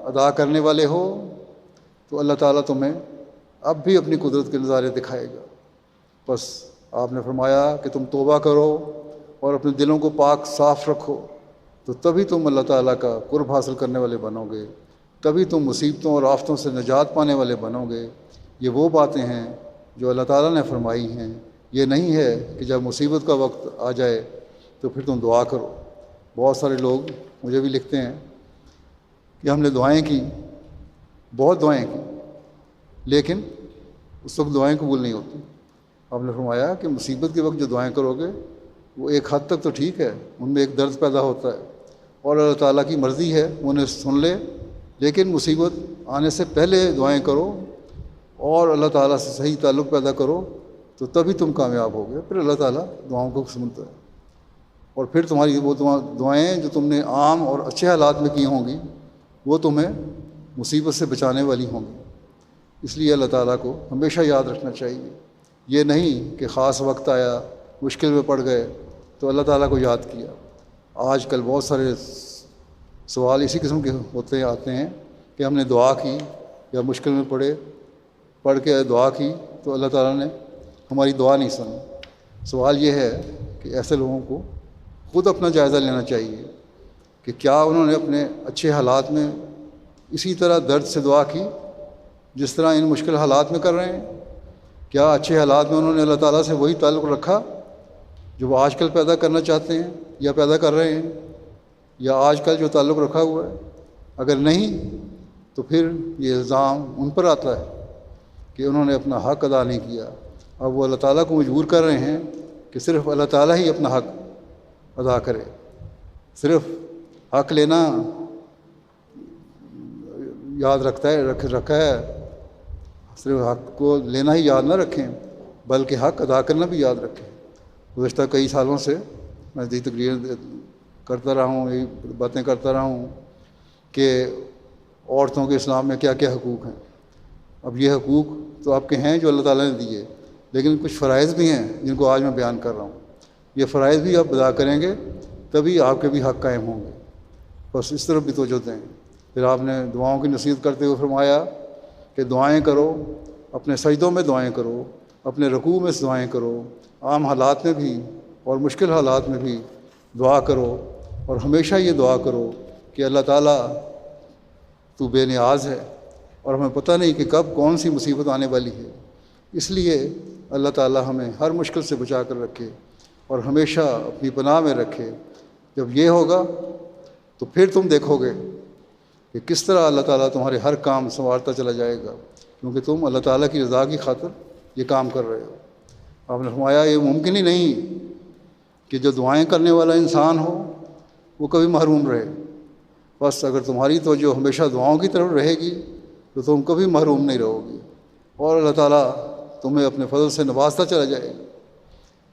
[SPEAKER 1] ادا کرنے والے ہو، تو اللہ تعالیٰ تمہیں اب بھی اپنی قدرت کے نظارے دکھائے گا. بس آپ نے فرمایا کہ تم توبہ کرو اور اپنے دلوں کو پاک صاف رکھو، تو تبھی تم اللہ تعالیٰ کا قرب حاصل کرنے والے بنو گے، تبھی تم مصیبتوں اور آفتوں سے نجات پانے والے بنو گے. یہ وہ باتیں ہیں جو اللہ تعالیٰ نے فرمائی ہیں. یہ نہیں ہے کہ جب مصیبت کا وقت آ جائے تو پھر تم دعا کرو. بہت سارے لوگ مجھے بھی لکھتے ہیں کہ ہم نے دعائیں کی، بہت دعائیں کی، لیکن اس وقت دعائیں قبول نہیں ہوتی. آپ نے فرمایا کہ مصیبت کے وقت جو دعائیں کرو گے وہ ایک حد تک تو ٹھیک ہے، ان میں ایک درد پیدا ہوتا ہے اور اللہ تعالیٰ کی مرضی ہے انہیں سن لے، لیکن مصیبت آنے سے پہلے دعائیں کرو اور اللہ تعالیٰ سے صحیح تعلق پیدا کرو تو تبھی تم کامیاب ہوگے. پھر اللہ تعالیٰ دعاؤں کو سنتا ہے، اور پھر تمہاری وہ دعائیں جو تم نے عام اور اچھے حالات میں کی ہوں گی وہ تمہیں مصیبت سے بچانے والی ہوں گی. اس لیے اللہ تعالیٰ کو ہمیشہ یاد رکھنا چاہیے. یہ نہیں کہ خاص وقت آیا، مشکل میں پڑ گئے تو اللہ تعالیٰ کو یاد کیا. آج کل بہت سارے سوال اسی قسم کے آتے ہیں کہ ہم نے دعا کی یا مشکل میں پڑھ کے دعا کی تو اللہ تعالیٰ نے ہماری دعا نہیں سنی. سوال یہ ہے کہ ایسے لوگوں کو خود اپنا جائزہ لینا چاہیے کہ کیا انہوں نے اپنے اچھے حالات میں اسی طرح درد سے دعا کی جس طرح ان مشکل حالات میں کر رہے ہیں؟ کیا اچھے حالات میں انہوں نے اللہ تعالیٰ سے وہی تعلق رکھا جو وہ آج کل پیدا کرنا چاہتے ہیں یا پیدا کر رہے ہیں، یا آج کل جو تعلق رکھا ہوا ہے؟ اگر نہیں تو پھر یہ الزام ان پر آتا ہے کہ انہوں نے اپنا حق ادا نہیں کیا. اب وہ اللہ تعالیٰ کو مجبور کر رہے ہیں کہ صرف اللہ تعالیٰ ہی اپنا حق ادا کرے. صرف حق لینا یاد رکھا ہے، صرف حق کو لینا ہی یاد نہ رکھیں بلکہ حق ادا کرنا بھی یاد رکھیں. گزشتہ کئی سالوں سے میں یہ تقریر کرتا رہا ہوں، یہ باتیں کرتا رہا ہوں کہ عورتوں کے اسلام میں کیا کیا حقوق ہیں. اب یہ حقوق تو آپ کے ہیں جو اللہ تعالیٰ نے دیے، لیکن کچھ فرائض بھی ہیں جن کو آج میں بیان کر رہا ہوں. یہ فرائض بھی آپ ادا کریں گے تبھی آپ کے بھی حق قائم ہوں گے. بس اس طرف بھی توجہ دیں. پھر آپ نے دعاؤں کی نصیحت کرتے ہوئے فرمایا کہ دعائیں کرو، اپنے سجدوں میں دعائیں کرو، اپنے رکوع میں دعائیں کرو، عام حالات میں بھی اور مشکل حالات میں بھی دعا کرو، اور ہمیشہ یہ دعا کرو کہ اللہ تعالیٰ تو بے نیاز ہے اور ہمیں پتہ نہیں کہ کب کون سی مصیبت آنے والی ہے، اس لیے اللہ تعالیٰ ہمیں ہر مشکل سے بچا کر رکھے اور ہمیشہ اپنی پناہ میں رکھے۔ جب یہ ہوگا تو پھر تم دیکھو گے کہ کس طرح اللہ تعالیٰ تمہارے ہر کام سنوارتا چلا جائے گا، کیونکہ تم اللہ تعالیٰ کی رضا کی خاطر یہ کام کر رہے ہو۔ آپ نے فرمایا یہ ممکن ہی نہیں کہ جو دعائیں کرنے والا انسان ہو وہ کبھی محروم رہے، بس اگر تمہاری توجہ ہمیشہ دعاؤں کی طرف رہے گی تو تم کبھی محروم نہیں رہو گی، اور اللہ تعالیٰ تمہیں اپنے فضل سے نوازتا چلا جائے گا۔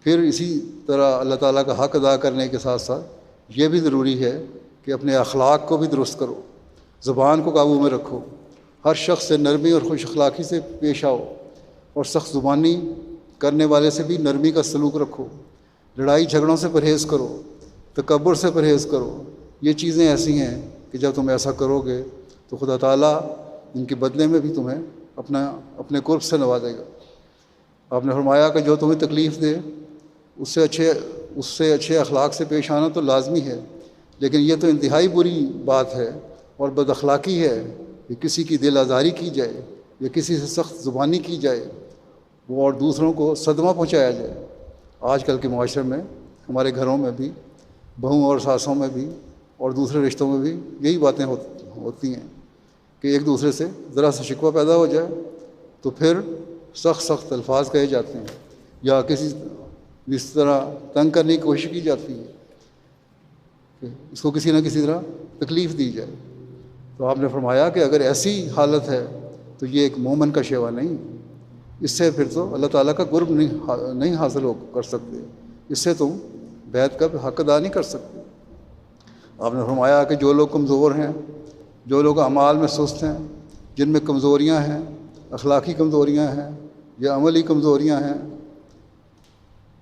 [SPEAKER 1] پھر اسی طرح اللہ تعالیٰ کا حق ادا کرنے کے ساتھ ساتھ یہ بھی ضروری ہے کہ اپنے اخلاق کو بھی درست کرو، زبان کو قابو میں رکھو، ہر شخص سے نرمی اور خوش اخلاقی سے پیش آؤ، اور سخت زبانی کرنے والے سے بھی نرمی کا سلوک رکھو، لڑائی جھگڑوں سے پرہیز کرو، تکبر سے پرہیز کرو۔ یہ چیزیں ایسی ہیں کہ جب تم ایسا کرو گے تو خدا تعالیٰ ان کے بدلے میں بھی تمہیں اپنے قرب سے نوازے گا۔ آپ نے فرمایا کہ جو تمہیں تکلیف دے اس سے اچھے اخلاق سے پیش آنا تو لازمی ہے، لیکن یہ تو انتہائی بری بات ہے اور بد اخلاقی ہے کہ کسی کی دل آزاری کی جائے یا کسی سے سخت زبانی کی جائے وہ اور دوسروں کو صدمہ پہنچایا جائے۔ آج کل کے معاشرے میں ہمارے گھروں میں بھی، بہوؤں اور ساسوں میں بھی اور دوسرے رشتوں میں بھی یہی باتیں ہوتی ہیں کہ ایک دوسرے سے ذرا سا شکوہ پیدا ہو جائے تو پھر سخت الفاظ کہے جاتے ہیں یا اس طرح تنگ کرنے کی کوشش کی جاتی ہے کہ اس کو کسی نہ کسی طرح تکلیف دی جائے۔ تو آپ نے فرمایا کہ اگر ایسی حالت ہے تو یہ ایک مومن کا شیوا نہیں، اس سے پھر تو اللہ تعالیٰ کا قرب نہیں حاصل کر سکتے، اس سے تم بیعت کا حق ادا نہیں کر سکتے۔ آپ نے فرمایا کہ جو لوگ کمزور ہیں، جو لوگ اعمال میں سست ہیں، جن میں کمزوریاں ہیں، اخلاقی کمزوریاں ہیں یا عملی کمزوریاں ہیں،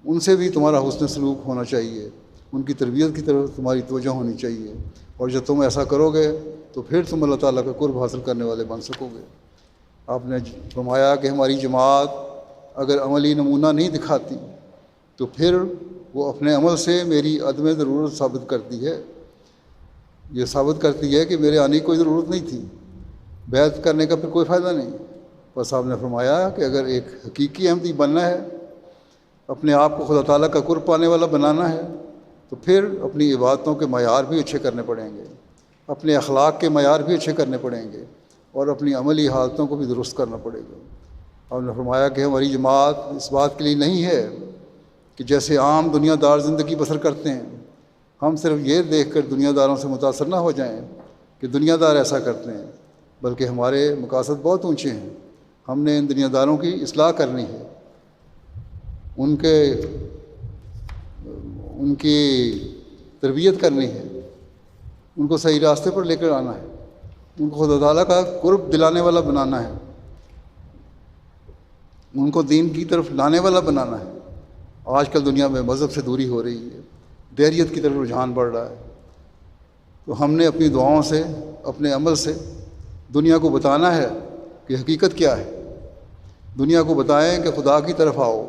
[SPEAKER 1] ان سے بھی تمہارا حسن سلوک ہونا چاہیے، ان کی تربیت کی طرف تمہاری توجہ ہونی چاہیے، اور جب تم ایسا کرو گے تو پھر تم اللہ تعالیٰ کا قرب حاصل کرنے والے بن سکو گے۔ آپ نے فرمایا کہ ہماری جماعت اگر عملی نمونہ نہیں دکھاتی تو پھر وہ اپنے عمل سے میری عدم ضرورت ثابت کرتی ہے، یہ ثابت کرتی ہے کہ میرے آنے کی کوئی ضرورت نہیں تھی، بیعت کرنے کا پھر کوئی فائدہ نہیں۔ بس آپ نے فرمایا کہ اگر ایک حقیقی احمدی بننا ہے، اپنے آپ کو خدا تعالیٰ کا قرب پانے والا بنانا ہے، تو پھر اپنی عبادتوں کے معیار بھی اچھے کرنے پڑیں گے، اپنے اخلاق کے معیار بھی اچھے کرنے پڑیں گے، اور اپنی عملی حالتوں کو بھی درست کرنا پڑے گا۔ آپ نے فرمایا کہ ہماری جماعت اس بات کے لیے نہیں ہے کہ جیسے عام دنیا دار زندگی بسر کرتے ہیں، ہم صرف یہ دیکھ کر دنیا داروں سے متاثر نہ ہو جائیں کہ دنیا دار ایسا کرتے ہیں، بلکہ ہمارے مقاصد بہت اونچے ہیں۔ ہم نے ان دنیا داروں کی اصلاح کرنی ہے، ان کی تربیت کرنی ہے، ان کو صحیح راستے پر لے کر آنا ہے، ان کو خدا تعالیٰ کا قرب دلانے والا بنانا ہے، ان کو دین کی طرف لانے والا بنانا ہے۔ آج کل دنیا میں مذہب سے دوری ہو رہی ہے، دیریت کی طرف رجحان بڑھ رہا ہے، تو ہم نے اپنی دعاؤں سے، اپنے عمل سے دنیا کو بتانا ہے کہ حقیقت کیا ہے۔ دنیا کو بتائیں کہ خدا کی طرف آؤ،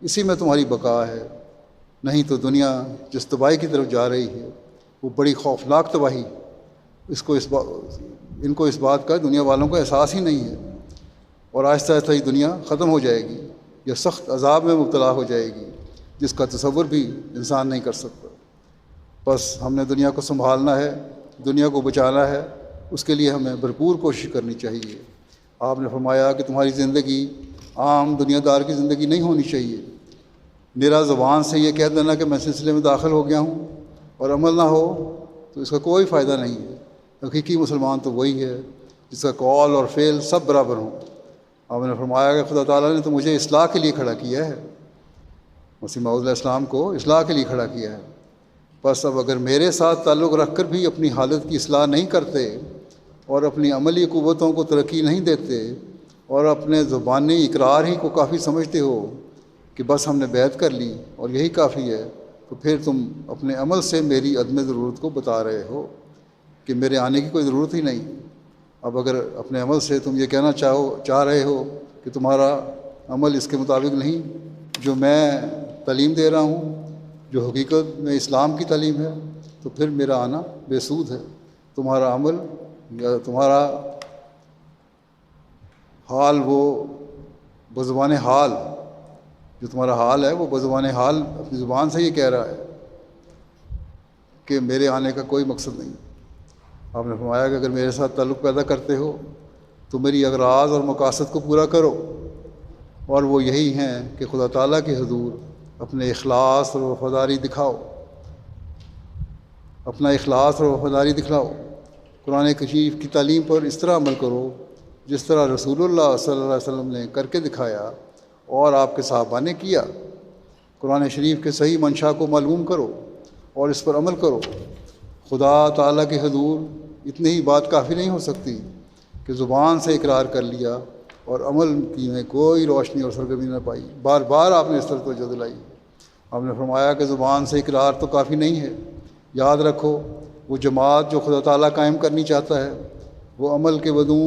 [SPEAKER 1] اسی میں تمہاری بقا ہے، نہیں تو دنیا جس تباہی کی طرف جا رہی ہے وہ بڑی خوفناک تباہی، ان کو اس بات کا دنیا والوں کو احساس ہی نہیں ہے، اور آہستہ آہستہ یہ دنیا ختم ہو جائے گی یا سخت عذاب میں مبتلا ہو جائے گی جس کا تصور بھی انسان نہیں کر سکتا۔ بس ہم نے دنیا کو سنبھالنا ہے، دنیا کو بچانا ہے، اس کے لیے ہمیں بھرپور کوشش کرنی چاہیے۔ آپ نے فرمایا کہ تمہاری زندگی عام دنیا دار کی زندگی نہیں ہونی چاہیے، میرا زبان سے یہ کہہ دینا کہ میں سلسلے میں داخل ہو گیا ہوں اور عمل نہ ہو تو اس کا کوئی فائدہ نہیں ہے۔ حقیقی مسلمان تو وہی ہے جس کا قول اور فعل سب برابر ہوں۔ آپ نے فرمایا کہ خدا تعالیٰ نے تو مجھے اصلاح کے لیے کھڑا کیا ہے، مسیح موعود علیہ السلام کو اصلاح کے لیے کھڑا کیا ہے۔ بس اب اگر میرے ساتھ تعلق رکھ کر بھی اپنی حالت کی اصلاح نہیں کرتے اور اپنی عملی قوتوں کو ترقی نہیں دیتے اور اپنے زبانی اقرار ہی کو کافی سمجھتے ہو کہ بس ہم نے بیعت کر لی اور یہی کافی ہے، تو پھر تم اپنے عمل سے میری عدم ضرورت کو بتا رہے ہو کہ میرے آنے کی کوئی ضرورت ہی نہیں۔ اب اگر اپنے عمل سے تم یہ کہنا چاہ رہے ہو کہ تمہارا عمل اس کے مطابق نہیں جو میں تعلیم دے رہا ہوں، جو حقیقت میں اسلام کی تعلیم ہے، تو پھر میرا آنا بے سود ہے۔ تمہارا عمل یا تمہارا حال وہ بزبان حال، جو تمہارا حال ہے وہ بزبان حال اپنی زبان سے یہ کہہ رہا ہے کہ میرے آنے کا کوئی مقصد نہیں۔ آپ نے فرمایا کہ اگر میرے ساتھ تعلق پیدا کرتے ہو تو میری اغراض اور مقاصد کو پورا کرو، اور وہ یہی ہیں کہ خدا تعالیٰ کے حضور اپنے اخلاص اور وفاداری دکھاؤ، اپنا اخلاص اور وفاداری دکھلاؤ۔ قرآن کریم کی تعلیم پر اس طرح عمل کرو جس طرح رسول اللہ صلی اللہ علیہ وسلم نے کر کے دکھایا اور آپ کے صحابہ نے کیا۔ قرآن شریف کے صحیح منشا کو معلوم کرو اور اس پر عمل کرو۔ خدا تعالیٰ کے حضور اتنی ہی بات کافی نہیں ہو سکتی کہ زبان سے اقرار کر لیا اور عمل کی میں کوئی روشنی اور سرگرمی نہ پائی۔ بار بار آپ نے اس طرح توجہ دلائی۔ آپ نے فرمایا کہ زبان سے اقرار تو کافی نہیں ہے، یاد رکھو وہ جماعت جو خدا تعالیٰ قائم کرنی چاہتا ہے وہ عمل کے بدوں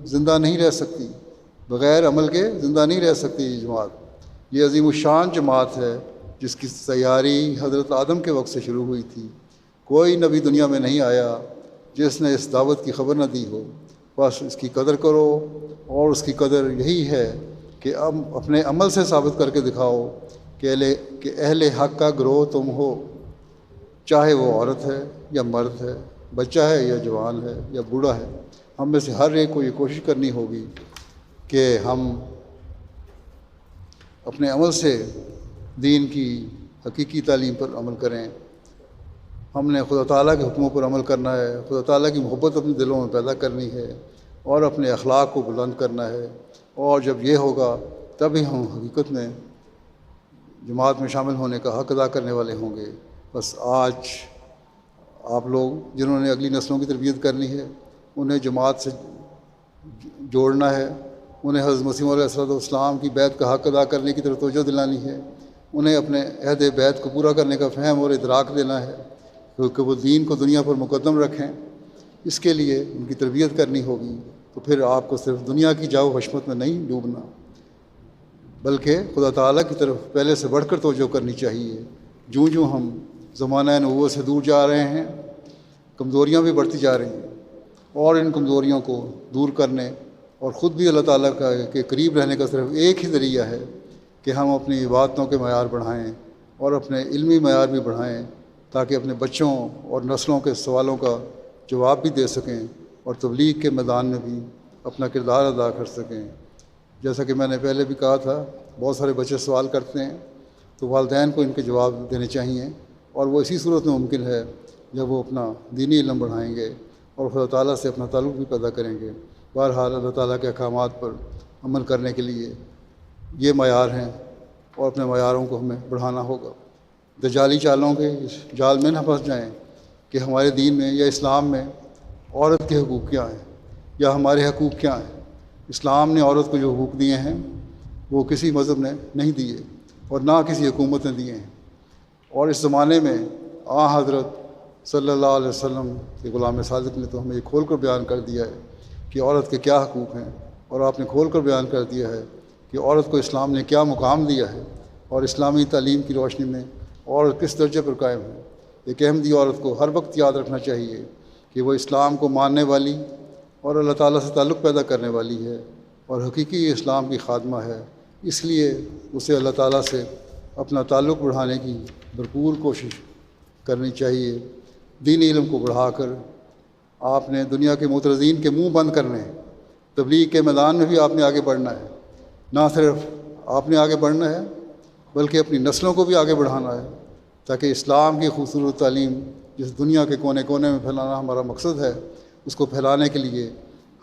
[SPEAKER 1] زندہ نہیں رہ سکتی، بغیر عمل کے زندہ نہیں رہ سکتی یہ جماعت۔ یہ عظیم الشان جماعت ہے جس کی تیاری حضرت آدم کے وقت سے شروع ہوئی تھی۔ کوئی نبی دنیا میں نہیں آیا جس نے اس دعوت کی خبر نہ دی ہو۔ بس اس کی قدر کرو، اور اس کی قدر یہی ہے کہ اب اپنے عمل سے ثابت کر کے دکھاؤ کہ اہل حق کا گروہ تم ہو، چاہے وہ عورت ہے یا مرد ہے، بچہ ہے یا جوان ہے یا بوڑھا ہے۔ ہم میں سے ہر ایک کو یہ کوشش کرنی ہوگی کہ ہم اپنے عمل سے دین کی حقیقی تعلیم پر عمل کریں۔ ہم نے خدا تعالیٰ کے حکموں پر عمل کرنا ہے، خدا تعالیٰ کی محبت اپنے دلوں میں پیدا کرنی ہے اور اپنے اخلاق کو بلند کرنا ہے، اور جب یہ ہوگا تبھی ہم حقیقت میں جماعت میں شامل ہونے کا حق ادا کرنے والے ہوں گے۔ بس آج آپ لوگ جنہوں نے اگلی نسلوں کی تربیت کرنی ہے انہیں جماعت سے جوڑنا ہے، انہیں حضرت مسیح علیہ السلام کی بیعت کا حق ادا کرنے کی طرف توجہ دلانی ہے، انہیں اپنے عہد بیعت کو پورا کرنے کا فہم اور ادراک دینا ہے کیونکہ وہ دین کو دنیا پر مقدم رکھیں۔ اس کے لیے ان کی تربیت کرنی ہوگی۔ تو پھر آپ کو صرف دنیا کی جاؤ حشمت میں نہیں ڈوبنا، بلکہ خدا تعالیٰ کی طرف پہلے سے بڑھ کر توجہ کرنی چاہیے۔ جوں ہم زمانہ نبوت سے دور جا رہے ہیں کمزوریاں بھی بڑھتی جا رہی ہیں، اور ان کمزوریوں کو دور کرنے اور خود بھی اللہ تعالیٰ کے قریب رہنے کا صرف ایک ہی ذریعہ ہے کہ ہم اپنی عبادتوں کے معیار بڑھائیں اور اپنے علمی معیار بھی بڑھائیں، تاکہ اپنے بچوں اور نسلوں کے سوالوں کا جواب بھی دے سکیں اور تبلیغ کے میدان میں بھی اپنا کردار ادا کر سکیں۔ جیسا کہ میں نے پہلے بھی کہا تھا، بہت سارے بچے سوال کرتے ہیں تو والدین کو ان کے جواب دینے چاہیے، اور وہ اسی صورت میں ممکن ہے جب وہ اپنا دینی علم بڑھائیں گے اور خدا تعالیٰ سے اپنا تعلق بھی پیدا کریں گے۔ بہرحال اللہ تعالیٰ کے احکامات پر عمل کرنے کے لیے یہ معیار ہیں، اور اپنے معیاروں کو ہمیں بڑھانا ہوگا۔ دجالی چالوں کے اس جال میں نہ پھنس جائیں کہ ہمارے دین میں یا اسلام میں عورت کے حقوق کیا ہیں یا ہمارے حقوق کیا ہیں۔ اسلام نے عورت کو جو حقوق دیے ہیں وہ کسی مذہب نے نہیں دیے اور نہ کسی حکومت نے دیے ہیں، اور اس زمانے میں حضرت صلی اللہ علیہ وسلم کے غلام صادق نے تو ہمیں یہ کھول کر بیان کر دیا ہے کہ عورت کے کیا حقوق ہیں، اور آپ نے کھول کر بیان کر دیا ہے کہ عورت کو اسلام نے کیا مقام دیا ہے، اور اسلامی تعلیم کی روشنی میں عورت کس درجے پر قائم ہے۔ ایک احمدی عورت کو ہر وقت یاد رکھنا چاہیے کہ وہ اسلام کو ماننے والی اور اللہ تعالیٰ سے تعلق پیدا کرنے والی ہے اور حقیقی اسلام کی خادمہ ہے۔ اس لیے اسے اللہ تعالیٰ سے اپنا تعلق بڑھانے کی بھرپور کوشش کرنی چاہیے۔ دینی علم کو بڑھا کر آپ نے دنیا کے معترضین کے منہ بند کرنے ہیں۔ تبلیغ کے میدان میں بھی آپ نے آگے بڑھنا ہے، نہ صرف آپ نے آگے بڑھنا ہے بلکہ اپنی نسلوں کو بھی آگے بڑھانا ہے، تاکہ اسلام کی خوبصورت تعلیم جس دنیا کے کونے کونے میں پھیلانا ہمارا مقصد ہے، اس کو پھیلانے کے لیے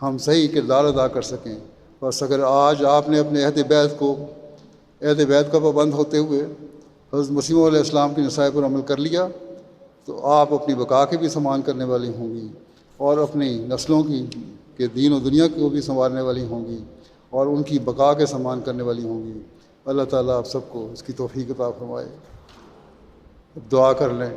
[SPEAKER 1] ہم صحیح کردار ادا کر سکیں۔ بس اگر آج آپ نے اپنے عہد بیعت کا پابند ہوتے ہوئے حضرت مسیح علیہ السلام کی نصائح پر عمل کر لیا تو آپ اپنی بقا کی بھی سامان کرنے والی ہوں گی، اور اپنی نسلوں کے دین و دنیا کو بھی سنوارنے والی ہوں گی، اور ان کی بقا کے سامان کرنے والی ہوں گی۔ اللہ تعالیٰ آپ سب کو اس کی توفیق عطا فرمائے۔ دعا کر لیں۔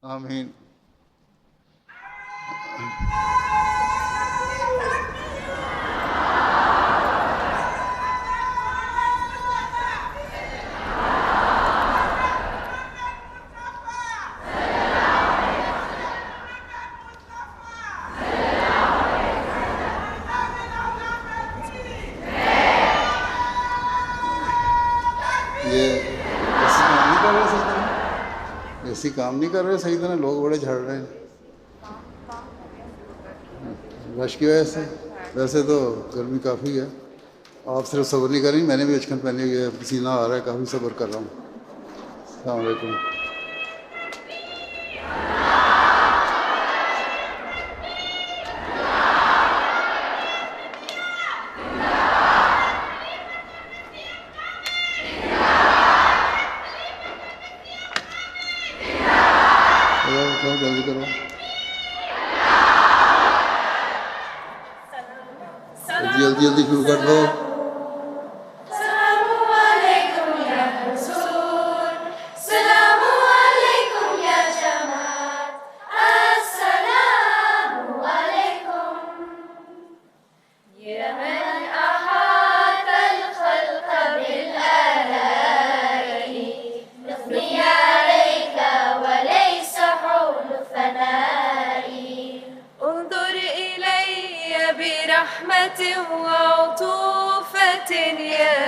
[SPEAKER 1] آمین. ایسی کام نہیں کر رہے صحیح طرح، لوگ بڑے جھڑ رہے ہیں رش کی وجہ سے. ویسے تو گرمی کافی ہے، آپ صرف صبر نہیں کر رہی، میں نے بھی اچکن پہنی ہوئی ہے، پسینہ آ رہا ہے، کافی صبر کر رہا ہوں. السلام علیکم. جلدی کرو، جلدی جلدی شروع کر دو.
[SPEAKER 2] وعطوفة يا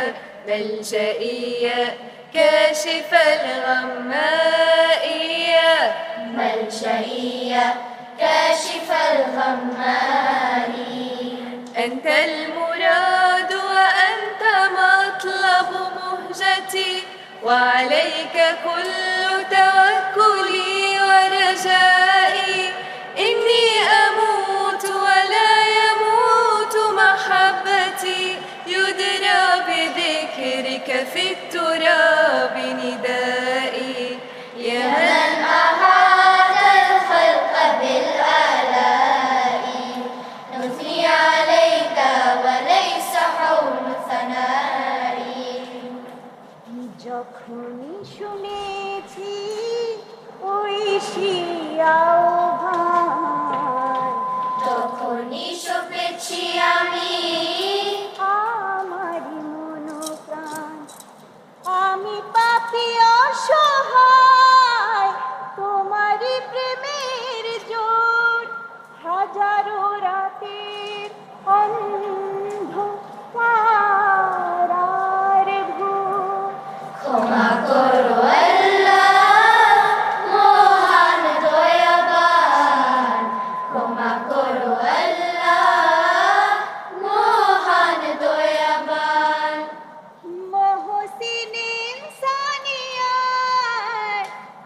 [SPEAKER 2] ملجئي يا كاشف الغماء يا ملجئي يا كاشف الغماء. أنت المراد وأنت مطلب مهجتي، وعليك كل توكلي ورجائي. إني أموت ولا يموت محبتي، يدرى بذكرك في التراب ندائي. يا من أحاط الخلق بالآلاء، نثني عليك وليس حول ثنائي. যখনই শুনেছি ঐশিয়াও ভান, তখনই সপেছি আমি আমারি মনোপ্রাণ। আমি পাপী অসহায়, তোমারি প্রেমের জোর, হাজারো রাতের অন্ধকার আর ঘোর। ক্ষমা করো আল্লাহ মহান দয়াবান, ক্ষমা করো আল্লাহ মহান দয়াবান। মহসিন ইনসানিয়াত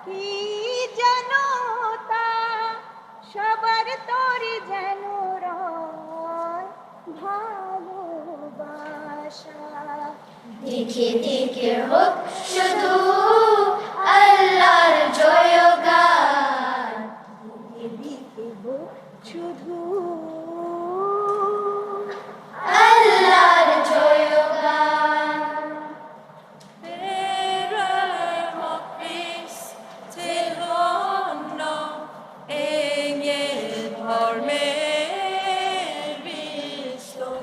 [SPEAKER 2] কি জনতা, সবার তোরে যেন রয় ভালোবাসা। দিকে দিকে হোক শুধু আল্লাহর জয়গান, দিকে দিকে হোক শুধু আল্লাহর জয়গান। Berömokvis till honom, ängel har med visdom.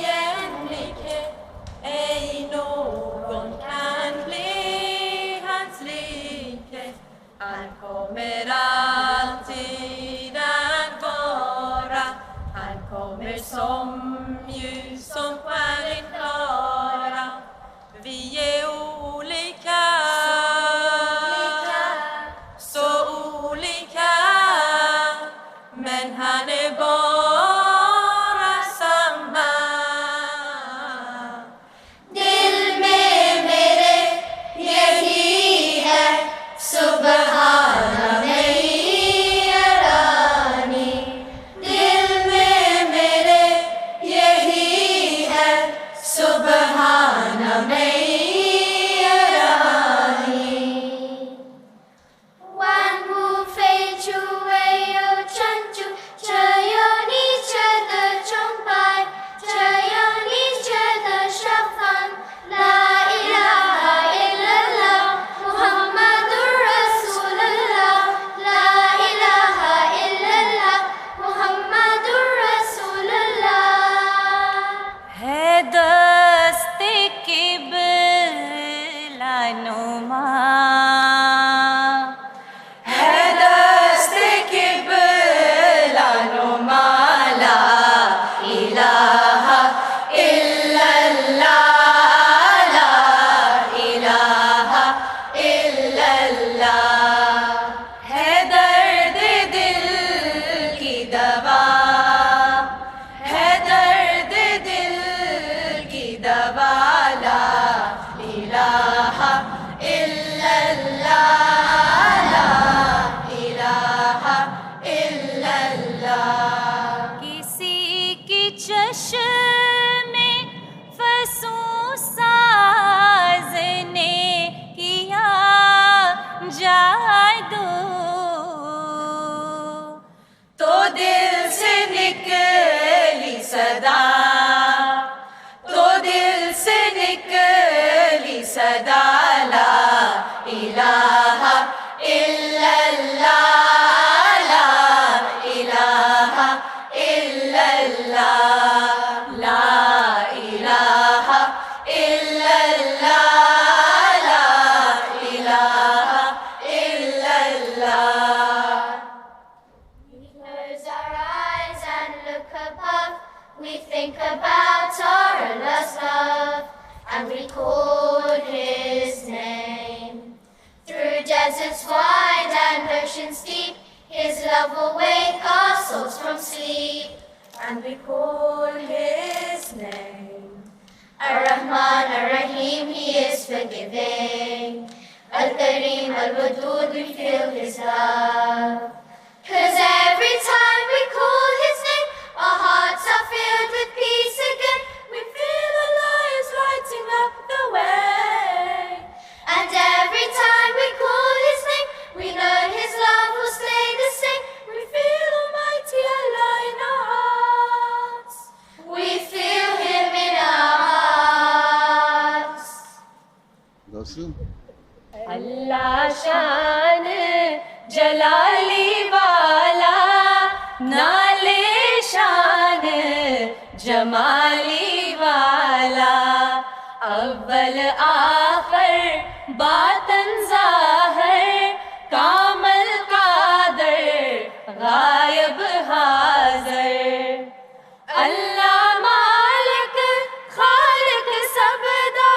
[SPEAKER 2] Jämlikhet, ej någon kan bli hans likhet. Han kommer alltid att vara, han kommer som ljus som stjärnan klara. Vi är olika, så olika, men han är bara samma. إلا الله لا إله إلا الله لا إله إلا الله.
[SPEAKER 3] We close our eyes and look above. We think about our Allah's love and we call His name. Through deserts wide and oceans deep, His love will wake our souls from sleep.
[SPEAKER 2] And we call His name.
[SPEAKER 3] Ar-Rahman, Ar-Rahim, He is forgiving. Al-Kareem, Al-Wadud, we feel His love. 'Cause every time we call His name, our hearts are filled with peace again.
[SPEAKER 2] We feel Allah is lighting up the way.
[SPEAKER 3] And every time we call His name, we know His love will stay the same.
[SPEAKER 2] We feel Almighty Allah in our hearts.
[SPEAKER 3] We feel Him in our hearts.
[SPEAKER 1] دوسرے
[SPEAKER 2] اللہ شان جلالی والا نالے شان جمالی والا اول آخر باطن ظاہر کامل قادر غائب حاضر اللہ مالک خالق سبدا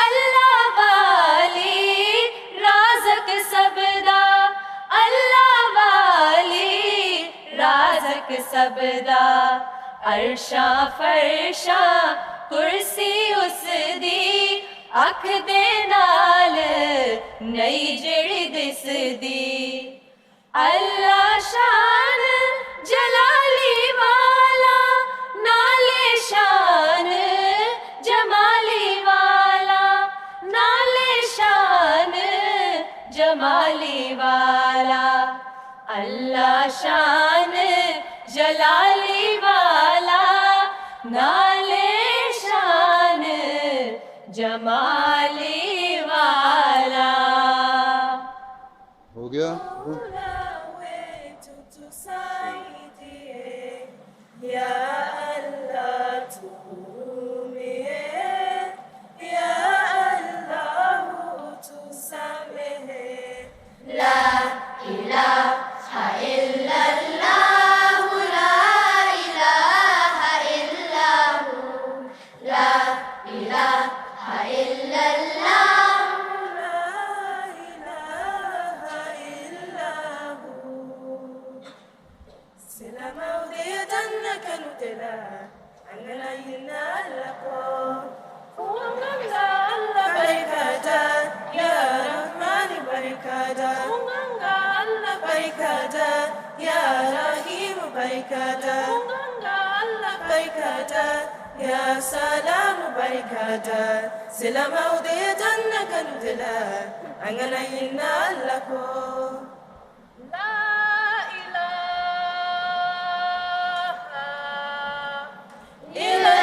[SPEAKER 2] اللہ والی رازق سبدا اللہ والی رازق سبدا عرشاں فرشاں کرسی اس دی اکھ دے نال نئی جڑ دس دی اللہ شان جلالی والا نالے شان جمالی والا نالے شان جمالی والا اللہ شان جلالی والا نالے شان جمالی والا.
[SPEAKER 1] ہو گیا.
[SPEAKER 2] يا سلام بركاتا سلام ودي جنك ندلا أنا ينا لكو لا إله إلا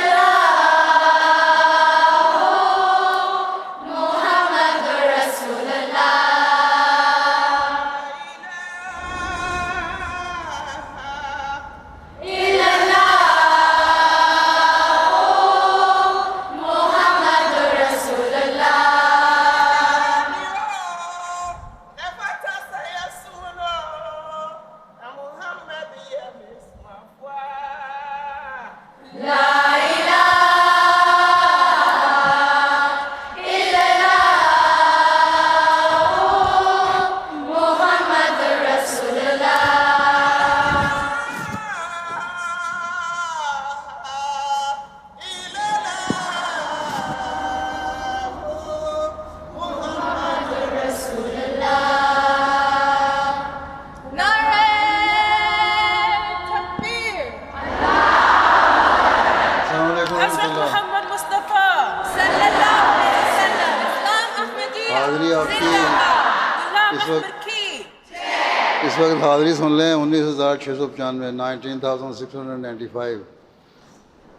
[SPEAKER 1] اس وقت حاضری سن لیں 19,695 19,695.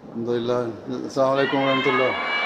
[SPEAKER 1] الحمد للہ. السلام علیکم ورحمۃ اللہ.